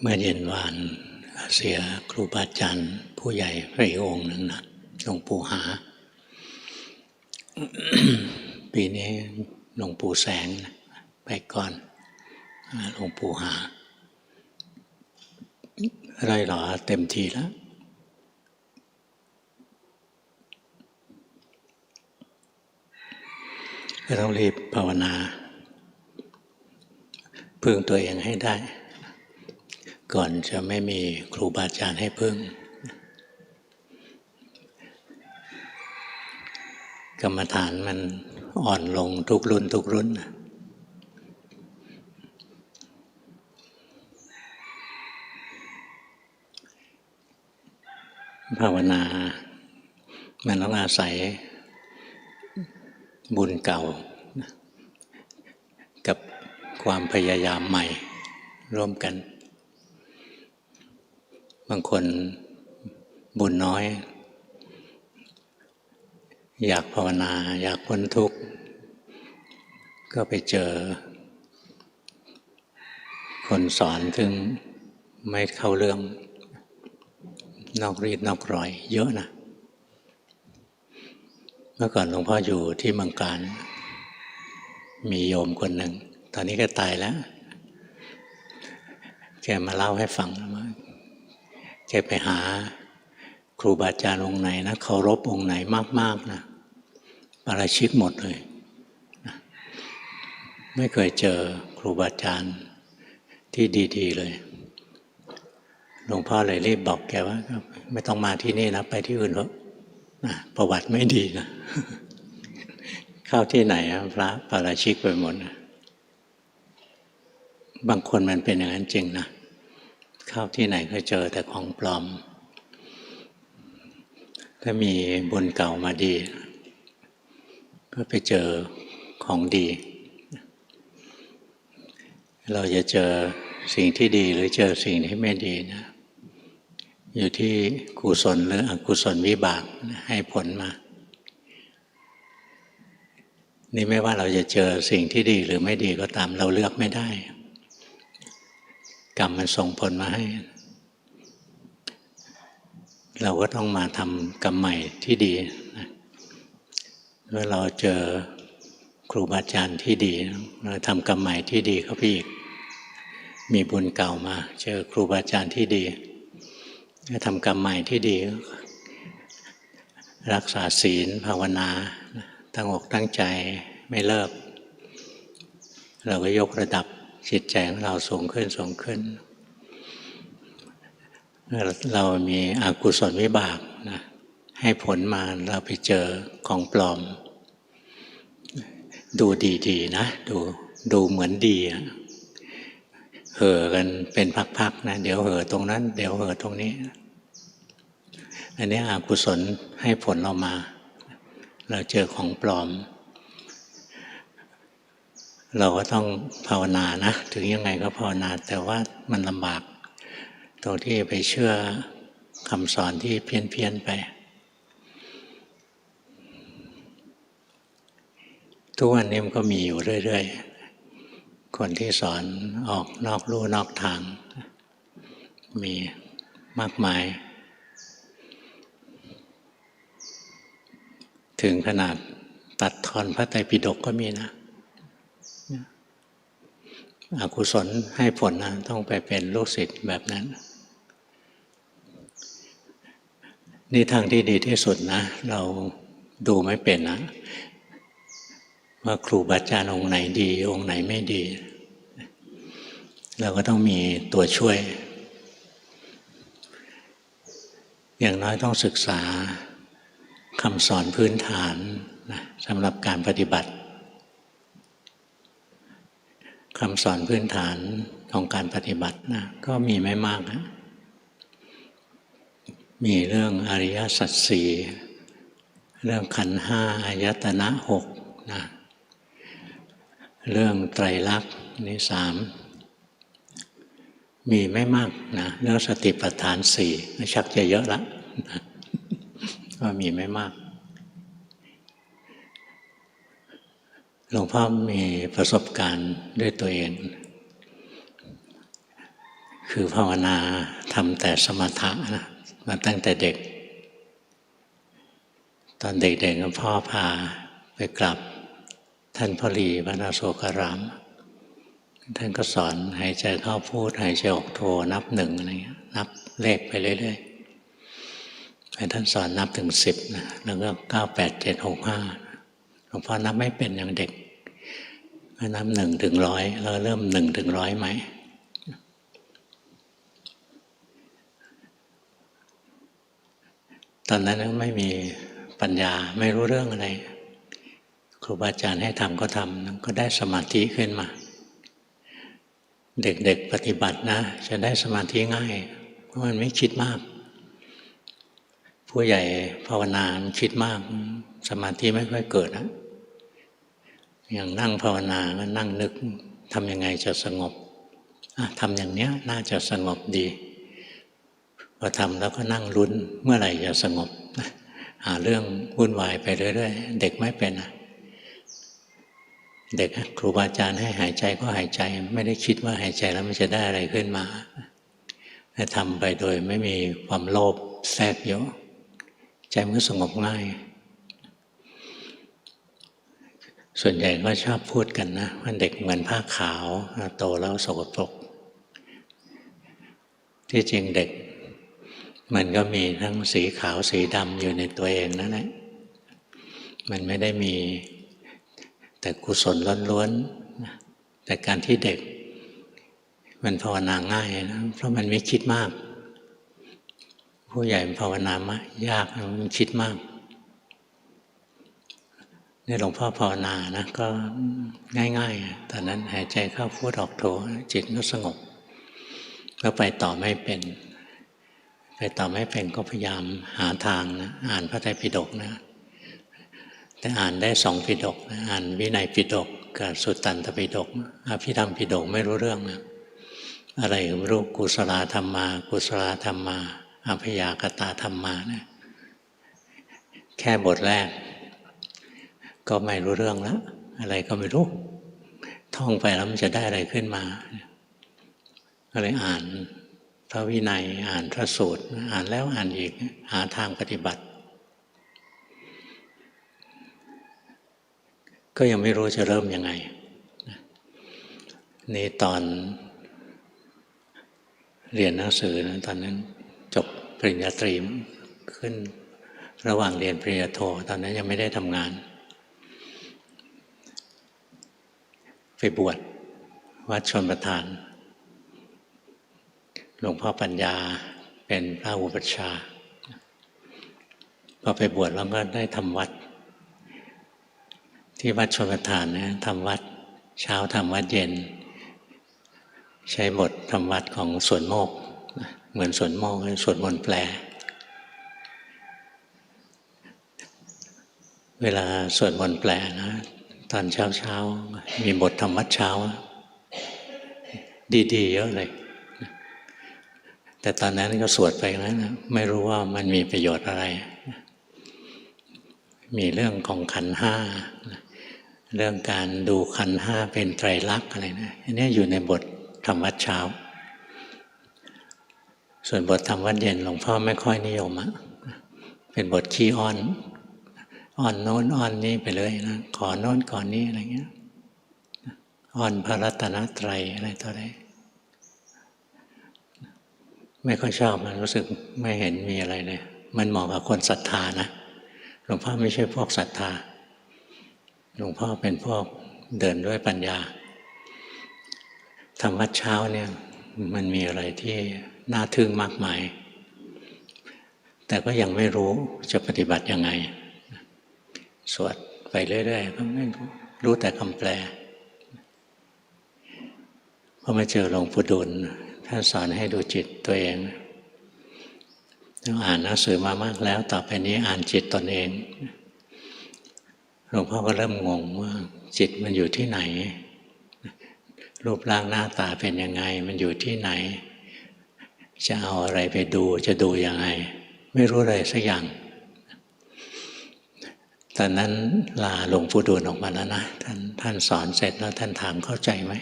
เมื่อเย็นวานเสียครูบาอาจารย์ผู้ใหญ่พระองค์หนึ่งนะหลวงปู่หา ปีนี้หลวงปู่แสงไปก่อนหลวงปู่หาไรหรอเต็มทีแล้วก็ต้องรีบภาวนาพึ่งตัวเองให้ได้ก่อนจะไม่มีครูบาอาจารย์ให้พึ่งกรรมฐานมันอ่อนลงทุกรุ่นภาวนามันต้องอาศัยบุญเก่ากับความพยายามใหม่ร่วมกันบางคนบุญน้อยอยากภาวนาอยากพ้นทุกข์ก็ไปเจอคนสอนซึ่งไม่เข้าเรื่องนอกรีดนอกรอยเยอะนะเมื่อก่อนหลวงพ่ออยู่ที่เมืองการมีโยมคนหนึ่งตอนนี้ก็ตายแล้วแกมาเล่าให้ฟังว่าแกไปหาครูบาอาจารย์องค์ไหนนะเคารพองค์ไหนมากๆนะปาราชิกหมดเลยนะไม่เคยเจอครูบาอาจารย์ที่ดีๆเลยหลวงพ่อเลยรีบบอกแกว่าไม่ต้องมาที่นี่นะไปที่อื่นเถอะนะประวัติไม่ดีนะ เข้าที่ไหนพระปาราชิกไปหมดนะบางคนมันเป็นอย่างนั้นจริงนะเข้าที่ไหนก็เจอแต่ของปลอมถ้ามีบุญเก่ามาดีก็ไปเจอของดีเราจะเจอสิ่งที่ดีหรือเจอสิ่งที่ไม่ดีนะอยู่ที่กุศลหรืออกุศลวิบากให้ผลมานี่ไม่ว่าเราจะเจอสิ่งที่ดีหรือไม่ดีก็ตามเราเลือกไม่ได้กรรมมันส่งผลมาให้เราก็ต้องมาทำกรรมใหม่ที่ดีนะเมื่อเราเจอครูบาอาจารย์ที่ดีเราทำกรรมใหม่ที่ดีเข้าไปอีกมีบุญเก่ามาเจอครูบาอาจารย์ที่ดีก็ทำกรรมใหม่ที่ดีรักษาศีลภาวนาตั้งอกตั้งใจไม่เลิกเราก็ยกระดับจิตใจของเราสูงขึ้นเรามีอกุศลวิบากนะให้ผลมาเราไปเจอของปลอมดูดีๆนะดูเหมือนดีเห่อกันเป็นพักๆนะเดี๋ยวเห่อตรงนั้นเดี๋ยวเห่อตรงนี้อันนี้อกุศลให้ผลเรามาเราเจอของปลอมเราก็ต้องภาวนานะถึงยังไงก็ภาวนาแต่ว่ามันลำบากตรงที่ไปเชื่อคำสอนที่เพี้ยนไปทุกวันนี้มันก็มีอยู่เรื่อยๆคนที่สอนออกนอกลู่นอกทางมีมากมายถึงขนาดตัดทอนพระไตรปิฎกก็มีนะอกุศลให้ผลนะต้องไปเป็นลูกศิษย์แบบนั้นนี่ทางที่ดีที่สุดนะเราดูไม่เป็นนะว่าครูบาอาจารย์องค์ไหนดีองค์ไหนไม่ดีเราก็ต้องมีตัวช่วยอย่างน้อยต้องศึกษาคำสอนพื้นฐานนะสำหรับการปฏิบัติคำสอนพื้นฐานของการปฏิบัตินะก็มีไม่มากนะมีเรื่องอริยสัจสี่เรื่องขันธ์ห้าอายตนะหกนะเรื่องไตรลักษณ์นี่สามมีไม่มากนะเรื่องสติปัฏฐานสี่ชักจะเยอะละก็มีไม่มากหลวงพ่อมีประสบการณ์ด้วยตัวเอง คือภาวนาทำแต่สมถะนะมาตั้งแต่เด็กตอนเด็กๆก็พ่อพาไปกราบท่านพ่อหลีวัดอโศการามท่านก็สอนหายใจเข้าพูดหายใจออกโทนับหนึ่งอะไรเงี้ยนับเลขไปเรื่อยๆให้ท่านสอนนับถึง10นะแล้วก็9 8 7 6 5หลวงพ่อนับไม่เป็นอย่างเด็กก็นับ1 ถึง 100แล้วเริ่ม1 ถึง 100ไหมตอนนั้นไม่มีปัญญาไม่รู้เรื่องอะไรครูบาอาจารย์ให้ทำก็ทำก็ได้สมาธิขึ้นมาเด็กๆปฏิบัตินะจะได้สมาธิง่ายเพราะมันไม่คิดมากผู้ใหญ่ภาวนาคิดมากสมาธิไม่ค่อยเกิดนะอย่างนั่งภาวนาก็นั่งนึกทำยังไงจะสงบทำอย่างเนี้ยน่าจะสงบดีพอทำแล้วก็นั่งลุ้นเมื่อไหร่จะสงบหาเรื่องวุ่นวายไปเรื่อยๆเด็กไม่เป็นเด็กครูบาอาจารย์ให้หายใจก็หายใจไม่ได้คิดว่าหายใจแล้วมันจะได้อะไรขึ้นมาทำไปโดยไม่มีความโลภแทรกเยอะใจมันก็สงบง่ายส่วนใหญ่ก็ชอบพูดกันนะว่าเด็กเหมือนผ้าขาวโตแล้วสกปรกที่จริงเด็กมันก็มีทั้งสีขาวสีดำอยู่ในตัวเองนั่นแหละมันไม่ได้มีแต่กุศลล้วนๆแต่การที่เด็กมันภาวนาง่ายนะเพราะมันไม่คิดมากผู้ใหญ่ภาวนามายากมันคิดมากนี่หลวงพ่อภาวนานะก็ง่ายๆตอนนั้นหายใจเข้าพูดออกโทจิตก็สงบแล้วไปต่อไม่เป็นก็พยายามหาทางนะอ่านพระไตรปิฎกนะแต่อ่านได้2 ปิฎกนะอ่านวินัยปิฎกกับสุตตันตปิฎกอภิธรรมปิฎกไม่รู้เรื่องนะอะไรไม่รู้กุศลธรรมาอภยากตาธรรมานะแค่บทแรกก็ไม่รู้เรื่องแล้วอะไรก็ไม่รู้ท่องไปแล้วมันจะได้อะไรขึ้นมาก็เลยอ่านพระวินัยอ่านพระสูตรอ่านแล้วอ่านอีกหาทางปฏิบัติก็ยังไม่รู้จะเริ่มยังไงนี่ตอนเรียนหนังสือนะตอนนั้นจบปริญญาตรีขึ้นระหว่างเรียนปริญญาโทตอนนั้นยังไม่ได้ทำงานไปบวชวัดชลประทานหลวงพ่อปัญญาเป็นพระอุปัชฌาย์พอไปบวชแล้วก็ได้ทำวัดที่วัดชลประทานนะทำวัดเช้าทำวัดเย็นใช้บททำวัดของสวนโมกเหมือนสวนโมกสวดมนต์แปลเวลาสวดมนต์แปลนะตอนเช้ามีบททำวัดเช้าดีๆเยอะเลยแต่ตอนนั้นก็สวดไปแล้วนะไม่รู้ว่ามันมีประโยชน์อะไรมีเรื่องของขันธ์ห้าเรื่องการดูขันธ์ห้าเป็นไตรลักษณ์อะไรนะอันนี้อยู่ในบททำวัดเช้าส่วนบททำวัดเย็นหลวงพ่อไม่ค่อยนิยมเป็นบทขี้อ้อนโน้นอ้อนนี้ไปเลยนะขอโน้นก่อนนี้อะไรเงี้ยอ้อนพระรัตนตรัยอะไรต่ออะไรไม่ค่อยชอบมันรู้สึกไม่เห็นมีอะไรเลยมันเหมาะกับคนศรัทธานะหลวงพ่อไม่ใช่พวกศรัทธาหลวงพ่อเป็นพวกเดินด้วยปัญญาทำวัดเช้าเนี่ยมันมีอะไรที่น่าทึ่งมากมายแต่ก็ยังไม่รู้จะปฏิบัติยังไงสวดไปเรื่อยๆก็ไม่รู้แต่คำแปลพอมาเจอหลวงปู่ดูลท่านสอนให้ดูจิตตัวเองต้องอ่านหนังสือมามากแล้วต่อไปนี้อ่านจิตตนเองหลวงพ่อก็เริ่มงงว่าจิตมันอยู่ที่ไหนรูปร่างหน้าตาเป็นยังไงมันอยู่ที่ไหนจะเอาอะไรไปดูจะดูยังไงไม่รู้เลยสักอย่างตอนนั้นลาหลวงปู่ดูลออกมาแล้วนะท่านสอนเสร็จแล้วท่านถามเข้าใจไหม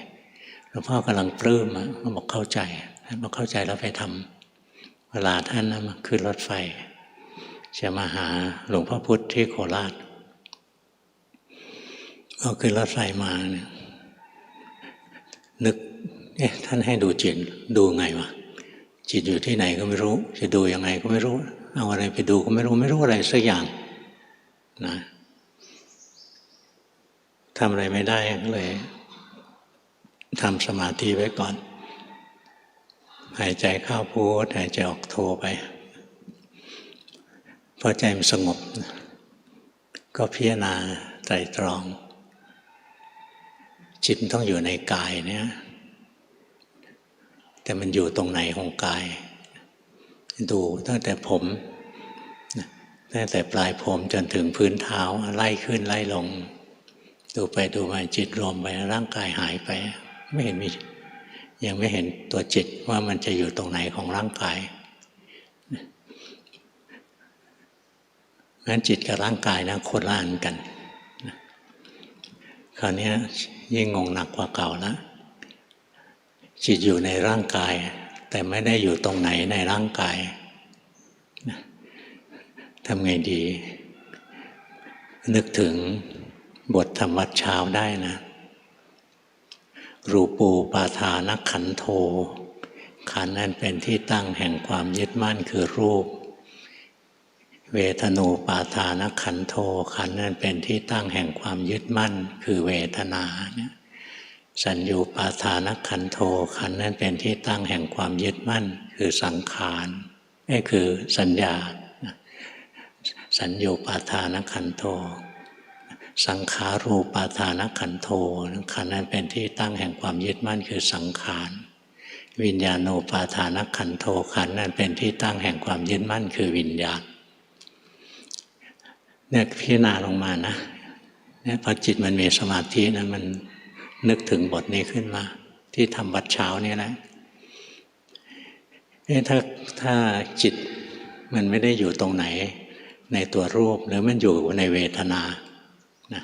หลวงพ่อกำลังปลื้มเขาบอกเข้าใจ พอเข้าใจแล้วไปทำเวลาท่านมาขึ้นรถไฟจะมาหาหลวงพ่อพุธที่โคราชเอาขึ้นรถไฟมาเนี่ยนึกท่านให้ดูจิตดูไงวะจิตอยู่ที่ไหนก็ไม่รู้จะดูยังไงก็ไม่รู้เอาอะไรไปดูก็ไม่รู้อะไรสักอย่างนะทำอะไรไม่ได้ก็เลยทำสมาธิไว้ก่อนหายใจเข้าพุทหายใจออกโทไปพอใจมันสงบก็พิจารณาไตรตรองจิตต้องอยู่ในกายเนี่ยแต่มันอยู่ตรงไหนของกายดูตั้งแต่ผมตั้งแต่ปลายผมจนถึงพื้นเท้าไล่ขึ้นไล่ลงดูไปดูมาจิตรวมไปร่างกายหายไปไม่เห็นมียังไม่เห็นตัวจิตว่ามันจะอยู่ตรงไหนของร่างกายงั้นจิตกับร่างกายนะคนละอันกันคราวนี้ยิ่งงงหนักกว่าเก่าแล้วจิตอยู่ในร่างกายแต่ไม่ได้อยู่ตรงไหนในร่างกายทำไงดีนึกถึงบทธรรมวัดเช้าได้นะรูปูปาทานขันโธขันธ์นั้นเป็นที่ตั้งแห่งความยึดมั่นคือรูปเวทนูปาทานขันโธขันธ์นั้นเป็นที่ตั้งแห่งความยึดมั่นคือเวทนาเนี่ยสัญญูปาทานขันโธขันธ์นั้นเป็นที่ตั้งแห่งความยึดมั่นคือสังขารนี่คือสัญญาสัญญูปาทานขันโธสังขารูปาทานขันโธขันธ์นั้นเป็นที่ตั้งแห่งความยึดมั่นคือสังขารวิญญาณูปาทานขันโธขันธ์นั้นเป็นที่ตั้งแห่งความยึดมั่นคือวิญญาณเนี่ยพิจารณาลงมานะเนี่ยพอจิตมันมีสมาธินะมันนึกถึงบทนี้ขึ้นมาที่ทำวัดเช้านี่แหละถ้าจิตมันไม่ได้อยู่ตรงไหนในตัวรูปหรือมันอยู่ในเวทนานะ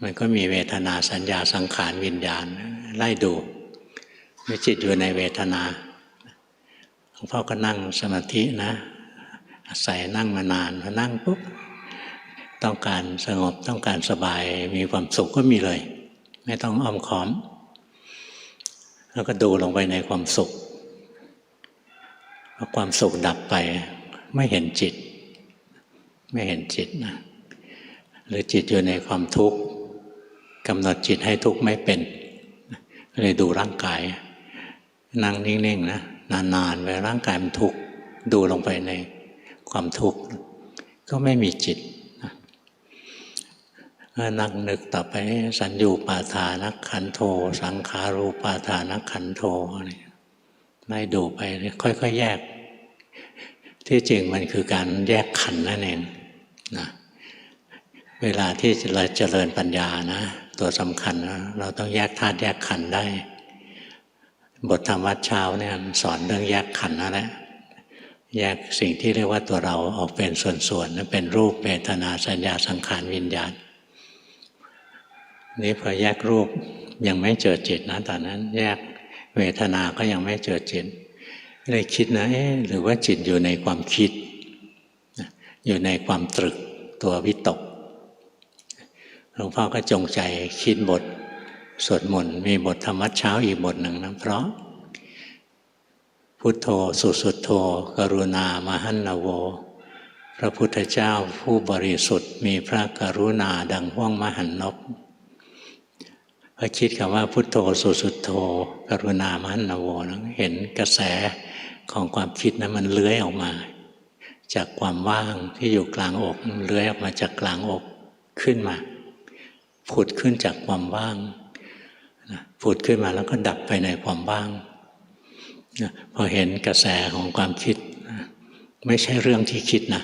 มันก็มีเวทนาสัญญาสังขารวิญญาณไล่ดูว่าจิตอยู่ในเวทนาหลวงพ่อก็นั่งสมาธินะอาศัยนั่งมานานพอนั่งปุ๊บต้องการสงบต้องการสบายมีความสุขก็มีเลยไม่ต้องอ้อมค้อมแล้วก็ดูลงไปในความสุขพอความสุขดับไปไม่เห็นจิตไม่เห็นจิตนะหรือจิตอยู่ในความทุกข์กำหนดจิตให้ทุกข์ไม่เป็นเลยดูร่างกายนั่งนิ่งๆนะนานๆไปร่างกายมันทุกข์ดูลงไปในความทุกข์ก็ไม่มีจิตนั่งนึกต่อไปสัญญูปาทานขันโธสังขารูปาทานขันโธไล่ดูไปค่อยๆแยกที่จริงมันคือการแยกขันธ์นั่นเองนะเวลาที่เราเจริญปัญญานะตัวสำคัญนะเราต้องแยกธาตุแยกขันธ์ได้บทธรรมวัดเช้าเนี่ยสอนเรื่องแยกขันธ์นั่นแหละแยกสิ่งที่เรียกว่าตัวเราออกเป็นส่วนๆนั่นเป็นรูปเวทนาสัญญาสังขารวิญญาณนี่พอแยกรูปยังไม่เจอจิตนะตอนนั้นแยกเวทนาก็ยังไม่เจอจิตเลยคิดนะหรือว่าจิตอยู่ในความคิดอยู่ในความตรึกตัววิตกหลวงพ่อก็จงใจคิดบทสวดมนต์มีบทธรรมวัดเช้าอีกบทหนึ่งนะเพราะพุทโธสุสุทโธกรุณามหันนโวพระพุทธเจ้าผู้บริสุทธิ์มีพระกรุณาดังห้วงมหันนบพอคิดคำว่าพุทโธสุสุทโธกรุณามหันนโวนะเห็นกระแสของความคิดนั้นมันเลื้อยออกมาจากความว่างที่อยู่กลางอกเลื้อยออกมาจากกลางอกขึ้นมาผุดขึ้นจากความว่างผุดขึ้นมาแล้วก็ดับไปในความว่างพอเห็นกระแสของความคิดไม่ใช่เรื่องที่คิดนะ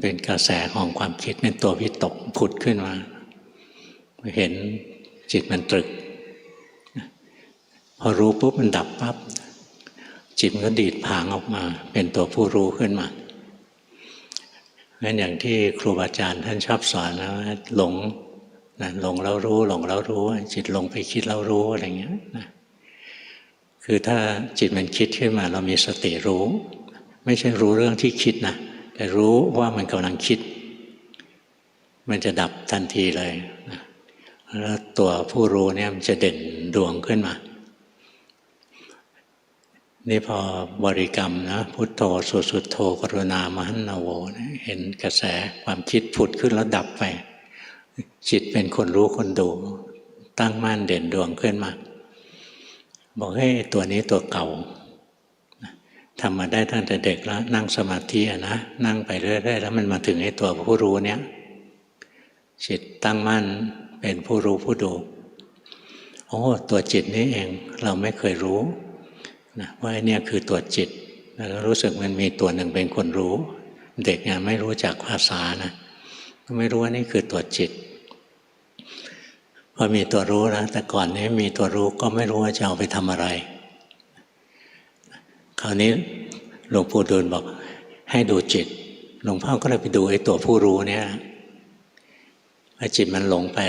เป็นกระแสของความคิดเป็นตัววิตกผุดขึ้นมาเห็นจิตมันตรึกพอรู้ปุ๊บมันดับปั๊บจิตมันก็ดีดผางออกมาเป็นตัวผู้รู้ขึ้นมางั้นอย่างที่ครูบาอาจารย์ท่านชอบสอนนะว่าหลงนะหลงแล้วรู้หลงแล้วรู้จิตหลงไปคิดแล้วรู้อะไรเงี้ยนะ คือถ้าจิตมันคิดขึ้นมาเรามีสติรู้ไม่ใช่รู้เรื่องที่คิดนะแต่รู้ว่ามันกำลังคิดมันจะดับทันทีเลยแล้วตัวผู้รู้เนี่ยมันจะเด่นดวงขึ้นมานี่พอบริกรรมนะพุทโธสุดโธกรุณามหันนาโวเห็นกระแสความคิดผุดขึ้นแล้วดับไปจิตเป็นคนรู้คนดูตั้งมั่นเด่นดวงขึ้นมาบอกให้ตัวนี้ตัวเก่าทำมาได้ตั้งแต่เด็กแล้วนั่งสมาธินะนั่งไปเรื่อยๆแล้วมันมาถึงไอ้ตัวผู้รู้เนี้ยจิตตั้งมั่นเป็นผู้รู้ผู้ดูโอ้ตัวจิตนี้เองเราไม่เคยรู้นะว่าเนี่ยคือตัวจิตแล้วรู้สึกมันมีตัวหนึ่งเป็นคนรู้เด็กเนี่ยไม่รู้จักภาษานะไม่รู้ว่านี่คือตัวจิตพอมีตัวรู้แล้วแต่ก่อนนี้มีตัวรู้ก็ไม่รู้ว่าจะเอาไปทำอะไรคราวนี้หลวงปู่ดูลบอกให้ดูจิตหลวงพ่อก็เลยไปดูไอ้ตัวผู้รู้เนี่ยพอจิตมันหลงไป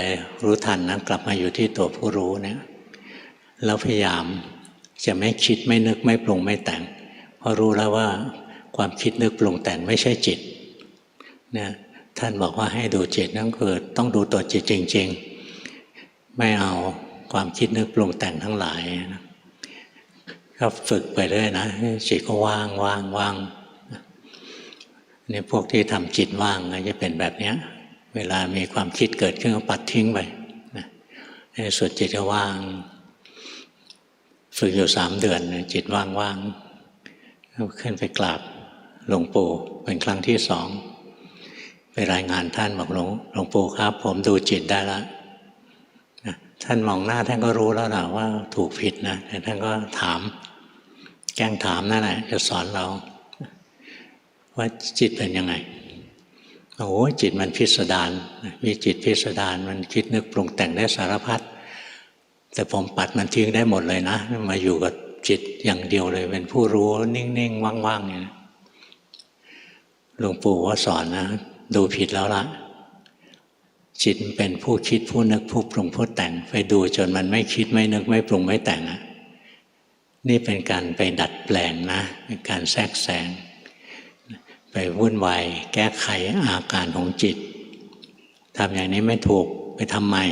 รู้ทันนะกลับมาอยู่ที่ตัวผู้รู้เนี่ยแล้วพยายามจะไม่คิดไม่นึกไม่ปรุงไม่แต่งเพราะรู้แล้วว่าความคิดนึกปรุงแต่งไม่ใช่จิตเนี่ยท่านบอกว่าให้ดูจิตนั่นคือต้องดูตัวจิตจริงๆไม่เอาความคิดนึกปรุงแต่งทั้งหลายนะก็ฝึกไปเรื่อยนะจิตก็ว่างว่างว่างนี่พวกที่ทำจิตว่างก็จะเป็นแบบนี้เวลามีความคิดเกิดขึ้นก็ปัดทิ้งไปนะในสุดจิตก็ว่างฝึกอยู่3 เดือนจิตว่างๆขึ้นไปกราบหลวงปู่เป็นครั้งที่2ไปรายงานท่านบอกหลวงปู่ครับผมดูจิตได้แล้วท่านมองหน้าท่านก็รู้แล้วนะว่าถูกผิดนะแต่ท่านก็ถามแกล้งถามนั่นแหละจะสอนเราว่าจิตเป็นยังไงโอ้จิตมันพิสดารมีจิตพิสดารมันคิดนึกปรุงแต่งได้สารพัดแต่ผมปัดมันทิ้งได้หมดเลยนะมาอยู่กับจิตอย่างเดียวเลยเป็นผู้รู้นิ่งๆว่างๆเนี่ยหลวงปู่ว่าสอนนะดูผิดแล้วล่ะจิตเป็นผู้คิดผู้นึกผู้ปรุงผู้แต่งไปดูจนมันไม่คิดไม่นึกไม่ปรุงไม่แต่งนี่เป็นการไปดัดแปลงนะเป็นการแทรกแซงไปวุ่นวายแก้ไขอาการของจิตทำอย่างนี้ไม่ถูกไปทำใหม่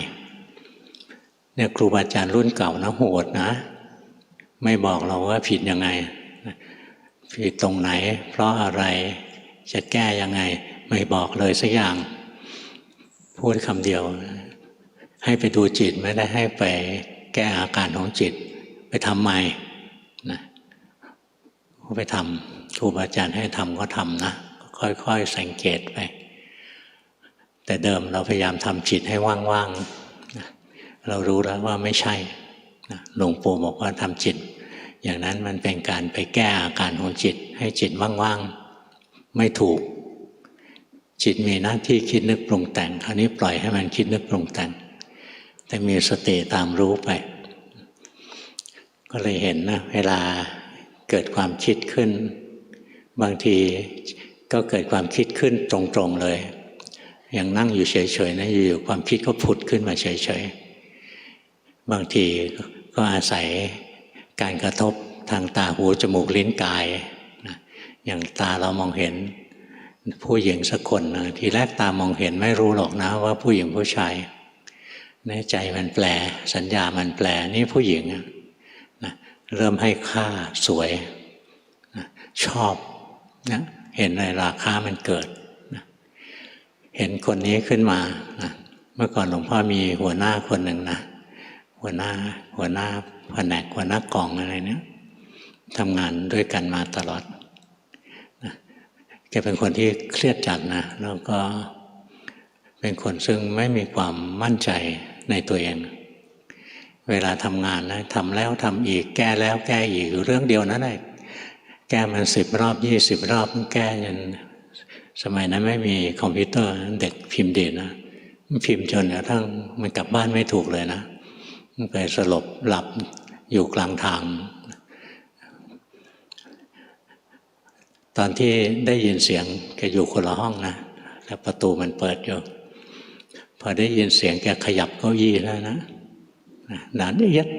เนี่ยครูบาอาจารย์รุ่นเก่านะโหดนะไม่บอกเราว่าผิดยังไงผิดตรงไหนเพราะอะไรจะแก้ยังไงไม่บอกเลยสักอย่างพูดคำเดียวให้ไปดูจิตไม่ได้ให้ไปแก้อาการของจิตไปทำใหม่นะไปทำครูบาอาจารย์ให้ทำก็ทำนะค่อยๆสังเกตไปแต่เดิมเราพยายามทำจิตให้ว่างๆนะเรารู้แล้วว่าไม่ใช่นะหลวงปู่บอกว่าทำจิตอย่างนั้นมันเป็นการไปแก้อาการของจิตให้จิตว่างๆไม่ถูกจิตมีหน้าที่คิดนึกปรุงแต่งคราวนี้ปล่อยให้มันคิดนึกปรุงแต่งแต่มีสติตามรู้ไปก็เลยเห็นนะเวลาเกิดความคิดขึ้นบางทีก็เกิดความคิดขึ้นตรงๆเลยอย่างนั่งอยู่เฉยๆนะอยู่ๆความคิดก็ผุดขึ้นมาเฉยๆบางทีก็อาศัยการกระทบทางตาหูจมูกลิ้นกายนะอย่างตาเรามองเห็นผู้หญิงสักคนนะทีแรกตามองเห็นไม่รู้หรอกนะว่าผู้หญิงผู้ชายในใจมันแปลสัญญามันแปลนี่ผู้หญิงนะเริ่มให้ค่าสวยนะชอบนะเห็นในราคามันเกิดนะเห็นคนนี้ขึ้นมานะเมื่อก่อนหลวงพ่อมีหัวหน้าคนหนึ่งนะหัวหน้าแผนกหัวหน้ากองอะไรเนี่ยทำงานด้วยกันมาตลอดแกเป็นคนที่เครียดจัดนะแล้วก็เป็นคนซึ่งไม่มีความมั่นใจในตัวเองเวลาทำงานนะทำแล้วทำอีกแก้แล้วแก้อีกเรื่องเดียวนั้นเลยแก้มัน10 รอบ20 รอบแก้จนสมัยนั้นไม่มีคอมพิวเตอร์เด็กพิมพ์ดีนะพิมพ์จนกระทั่งมันกลับบ้านไม่ถูกเลยนะไปสลบหลับอยู่กลางทางตอนที่ได้ยินเสียงแกอยู่คนละห้องนะแล้วประตูมันเปิดอยู่พอได้ยินเสียงแกขยับเก้าอี้แล้วนะดันยัด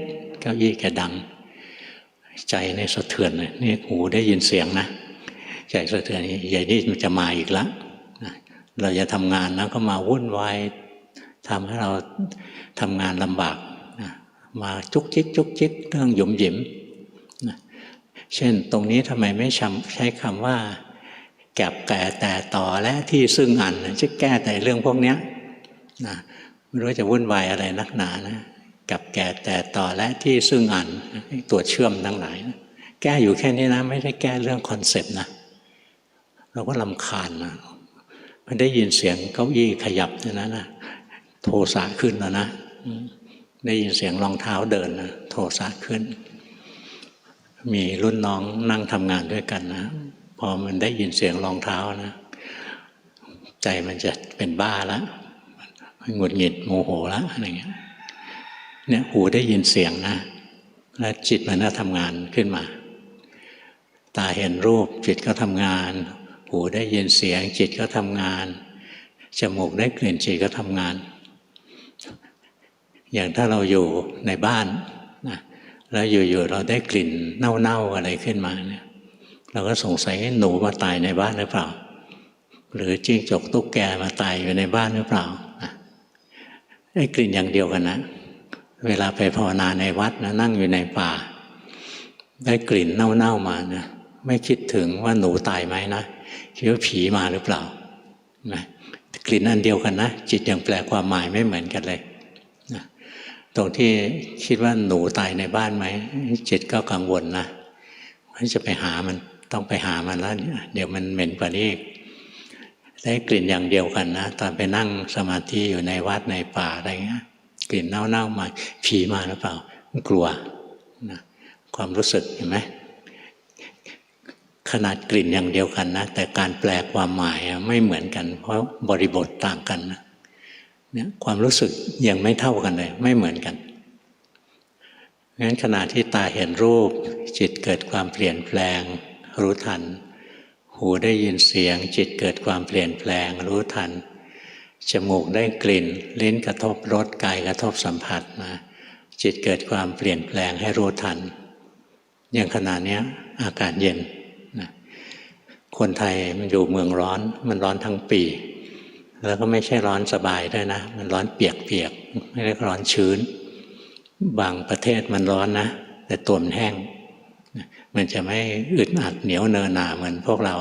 เก้าอี้แกดัง ใจในสะเทือนเลยนี่หูได้ยินเสียงนะใจสะเทือนใหญ่นี่มันจะมาอีกแล้วเราจะทำงานแล้วก็มาวุ่นวายทำให้เราทำงานลำบากมาจุกจิกจุกจิกเรื่องหยุมหยิมเช่นตรงนี้ทำไมไม่ใช้คำว่าแก็บแก่แต่ต่อและที่ซึ่งอันจะแก้แต่เรื่องพวกนี้นะไม่รู้จะวุ่นวายอะไรนักหนานะกับแก่แต่ต่อและที่ซึ่งอันตัวเชื่อมทั้งหลายนะแก้อยู่แค่นี้นะไม่ได้แก้เรื่องคอนเซปต์นะเราก็รำคาญนะมันได้ยินเสียงเก้าอี้ขยับนะโทสะขึ้นแล้วนะได้ยินเสียงรองเท้าเดินนะโทสะขึ้นมีรุ่นน้องนั่งทำงานด้วยกันนะพอมันได้ยินเสียงรองเท้านะใจมันจะเป็นบ้าแล้วมันหงุดหงิดโมโหแล้วอะไรเงี้ยเนี่ยหูได้ยินเสียงนะแล้วจิตมันก็ทำงานขึ้นมาตาเห็นรูปจิตก็ทำงานหูได้ยินเสียงจิตก็ทำงานจมูกได้กลิ่นจิตก็ทำงานอย่างถ้าเราอยู่ในบ้านนะแล้วอยู่ๆเราได้กลิ่นเน่าๆอะไรขึ้นมาเนี่ยเราก็สงสัยหนูมาตายในบ้านหรือเปล่าหรือจิ้งจกตุ๊กแกมาตายอยู่ในบ้านหรือเปล่าไอ้กลิ่นอย่างเดียวกันนะเวลาไปภาวนาในวัดนะนั่งอยู่ในป่าได้กลิ่นเน่าๆมานะไม่คิดถึงว่าหนูตายไหมนะคิดว่าผีมาหรือเปล่านะกลิ่นอันเดียวกันนะจิตยังแปลความหมายไม่เหมือนกันเลยนะตรงที่คิดว่าหนูตายในบ้านไหมจิตก็กังวลนะว่าจะไปหามันต้องไปหามันแล้วเดี๋ยวมันเหม็นกว่านี้อีกได้กลิ่นอย่างเดียวกันนะตอนไปนั่งสมาธิอยู่ในวัดในป่าอะไรเงี้ยกลิ่นเน่าๆมาผีมาหรือเปล่ากลัวนะความรู้สึกเห็นไหมขนาดกลิ่นอย่างเดียวกันนะแต่การแปลความหมายไม่เหมือนกันเพราะบริบทต่างกันนะเนี่ยความรู้สึกยังไม่เท่ากันเลยไม่เหมือนกันงั้นขณะที่ตาเห็นรูปจิตเกิดความเปลี่ยนแปลงรู้ทันหูได้ยินเสียงจิตเกิดความเปลี่ยนแปลงรู้ทันจมูกได้กลิ่นลิ้นกระทบรสกายกระทบสัมผัสนะจิตเกิดความเปลี่ยนแปลงให้รู้ทันอย่างขณะนี้อากาศเย็นนะคนไทยมันอยู่เมืองร้อนมันร้อนทั้งปีแล้วก็ไม่ใช่ร้อนสบายด้วยนะมันร้อนเปียกๆไม่ได้ร้อนชื้นบางประเทศมันร้อนนะแต่ตัวมันแห้งมันจะไม่อึดอัดเหนียวเนอะหนาเหมือนพวกเรา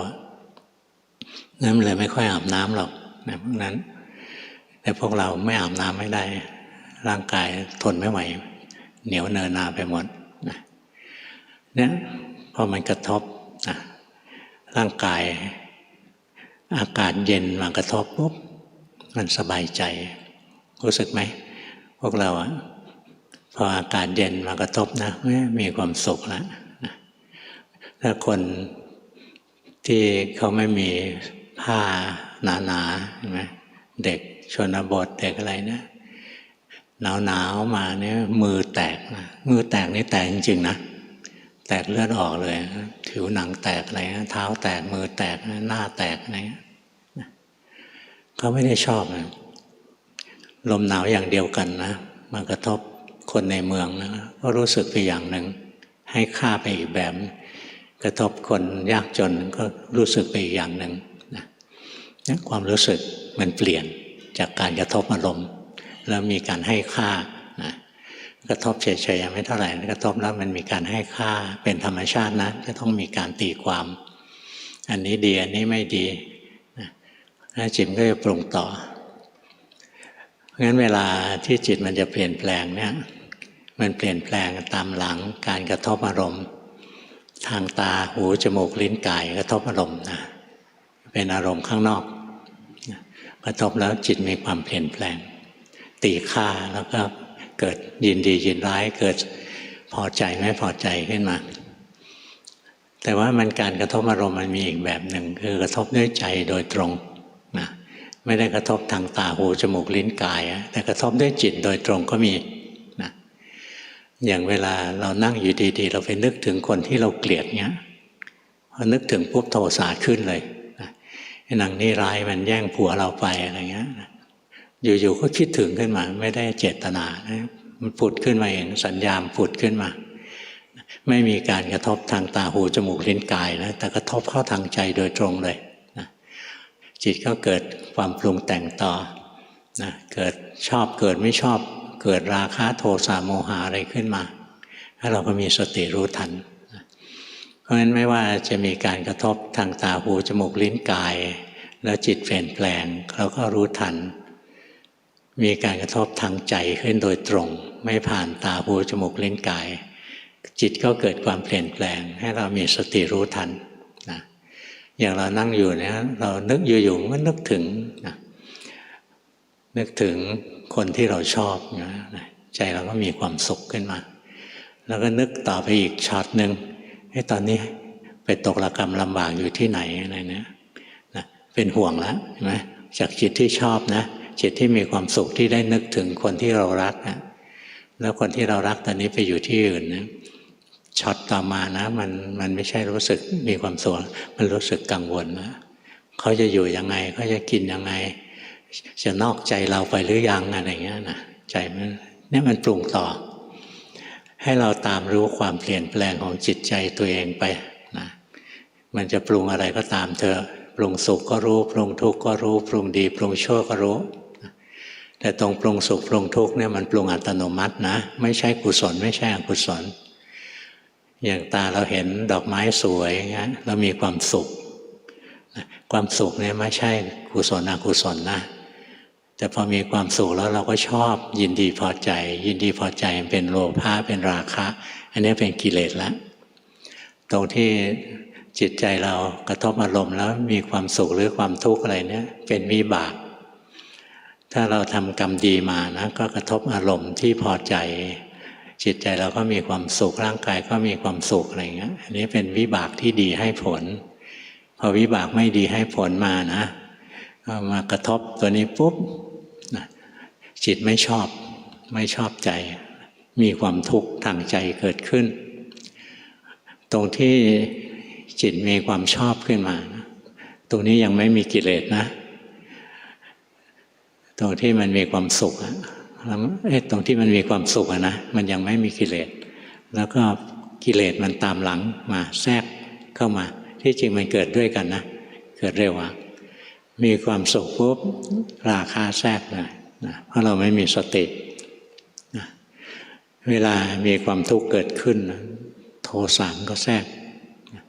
นั่นเลยไม่ค่อยอาบน้ำหรอกนะพวกนั้นแต่พวกเราไม่อาบน้ำไม่ได้ร่างกายทนไม่ไหวเหนียวเนอะหนาไปหมดนะเนี่ยพอมันกระทบนะร่างกายอากาศเย็นมากระทบปุ๊บมันสบายใจรู้สึกไหมพวกเราพออากาศเย็นมากระทบนะมีความสุขแล้วนะถ้าคนที่เขาไม่มีผ้าหนาๆเห็นไหมเด็กชนบทเด็กอะไรเนี่ยหนาวมาเนี่ยมือแตกนะมือแตกนี่แตกจริงๆนะแตกเลือดออกเลยผิวหนังแตกอะไรเท้าแตกมือแตกหน้าแตกอะไรเขาไม่ได้ชอบนะลมหนาวอย่างเดียวกันนะมากระทบคนในเมืองนะก็รู้สึกไปอย่างหนึ่งให้ค่าไปอีกแบบกระทบคนยากจนก็รู้สึกไปอีกอย่างหนึ่งนะความรู้สึกมันเปลี่ยนจากการกระทบอารมณ์แล้วมีการให้ค่านะกระทบเฉยๆไม่เท่าไหร่กระทบแล้วมันมีการให้ค่าเป็นธรรมชาตินะจะต้องมีการตีความอันนี้ดีอันนี้ไม่ดีนะจิตก็จะปรุงต่อเพราะงั้นเวลาที่จิตมันจะเปลี่ยนแปลงเนี่ยมันเปลี่ยนแปลงตามหลังการกระทบอารมณ์ทางตาหูจมูกลิ้นกายกระทบอารมณ์นะเป็นอารมณ์ข้างนอกกระทบแล้วจิตมีความเปลี่ยนแปลงตีค่าแล้วก็เกิดยินดียินร้ายเกิดพอใจไม่พอใจขึ้นมาแต่ว่ามันการกระทบอารมณ์มันมีอีกแบบหนึ่งคือกระทบด้วยใจโดยตรงนะไม่ได้กระทบทางตาหูจมูกลิ้นกายแต่กระทบด้วยจิตโดยตรงก็มีนะอย่างเวลาเรานั่งอยู่ดีๆเราไปนึกถึงคนที่เราเกลียดเงี้ยพอนึกถึงปุ๊บโทสะขึ้นเลยนะไอ้นางนี่ร้ายมันแย่งผัวเราไปอะไรเงี้ยอยู่ๆก็คิดถึงขึ้นมาไม่ได้เจตนานะมันผุดขึ้นมาเองสัญญาผุดขึ้นมา ไม่มีการกระทบทางตาหูจมูกลิ้นกายนะแต่กระทบเข้าทางใจโดยตรงเลยนะจิตก็เกิดความปรุงแต่งต่อนะเกิดชอบเกิดไม่ชอบเกิดราคะโทสะโมหะอะไรขึ้นมาแล้วเราก็มีสติรู้ทันนะเพราะฉะนั้นไม่ว่าจะมีการกระทบทางตาหูจมูกลิ้นกายแล้วจิตเปลี่ยนแปลงเราก็รู้ทันมีการกระทบทางใจขึ้นโดยตรงไม่ผ่านตาหูจมูกลิ้นกายจิตก็เกิดความเปลี่ยนแปลงให้เรามีสติรู้ทันนะอย่างเรานั่งอยู่เนี่ยเรานึกอยู่ๆก็นึกถึงนะนึกถึงคนที่เราชอบนะใจเราก็มีความสุขขึ้นมาแล้วก็นึกต่อไปอีกช็อตหนึ่งให้ตอนนี้ไปตกระกำลำบากอยู่ที่ไหนอะไรเนี่ยนะเป็นห่วงแล้วใช่ไหมจากจิตที่ชอบนะจิตที่มีความสุขที่ได้นึกถึงคนที่เรารักนะแล้วคนที่เรารักตอนนี้ไปอยู่ที่อื่นนะช็อตต่อมานะมันไม่ใช่รู้สึกมีความสุขมันรู้สึกกังวลนะเขาจะอยู่ยังไงเขาจะกินยังไงจะนอกใจเราไปหรือยังอะไรเงี้ยนะใจมันปรุงต่อให้เราตามรู้ความเปลี่ยนแปลงของจิตใจตัวเองไปนะมันจะปรุงอะไรก็ตามเธอปรุงสุขก็รู้ปรุงทุกข์ก็รู้ปรุงดีปรุงชั่วก็รู้แต่ตรงปรุงสุขปรุงทุกข์เนี่ยมันปรุงอัตโนมัตินะไม่ใช่กุศลไม่ใช่อกุศลอย่างตาเราเห็นดอกไม้สวยเงี้ยเรามีความสุขความสุขเนี่ยไม่ใช่กุศลอกุศลนะแต่พอมีความสุขแล้วเราก็ชอบยินดีพอใจยินดีพอใจเป็นโลภะเป็นราคะอันนี้เป็นกิเลสแล้วตรงที่จิตใจเรากระทบอารมณ์แล้วมีความสุขหรือความทุกข์อะไรเนี่ยเป็นวิบากถ้าเราทำกรรมดีมานะก็กระทบอารมณ์ที่พอใจจิตใจเราก็มีความสุขร่างกายก็มีความสุขอะไรเงี้ยอันนี้เป็นวิบากที่ดีให้ผลพอวิบากไม่ดีให้ผลมานะมากระทบตัวนี้ปุ๊บจิตไม่ชอบใจมีความทุกข์ทางใจเกิดขึ้นตรงที่จิตมีความชอบขึ้นมานะตรงนี้ยังไม่มีกิเลสนะตรงที่มันมีความสุขตรงที่มันมีความสุขนะมันยังไม่มีกิเลสแล้วก็กิเลสมันตามหลังมาแทรกเข้ามาที่จริงมันเกิดด้วยกันนะเกิดเร็วมีความสุขปุ๊บราคะแทรกเลยนะเพราะเราไม่มีสตินะเวลามีความทุกข์เกิดขึ้นโทสะก็แทรกนะ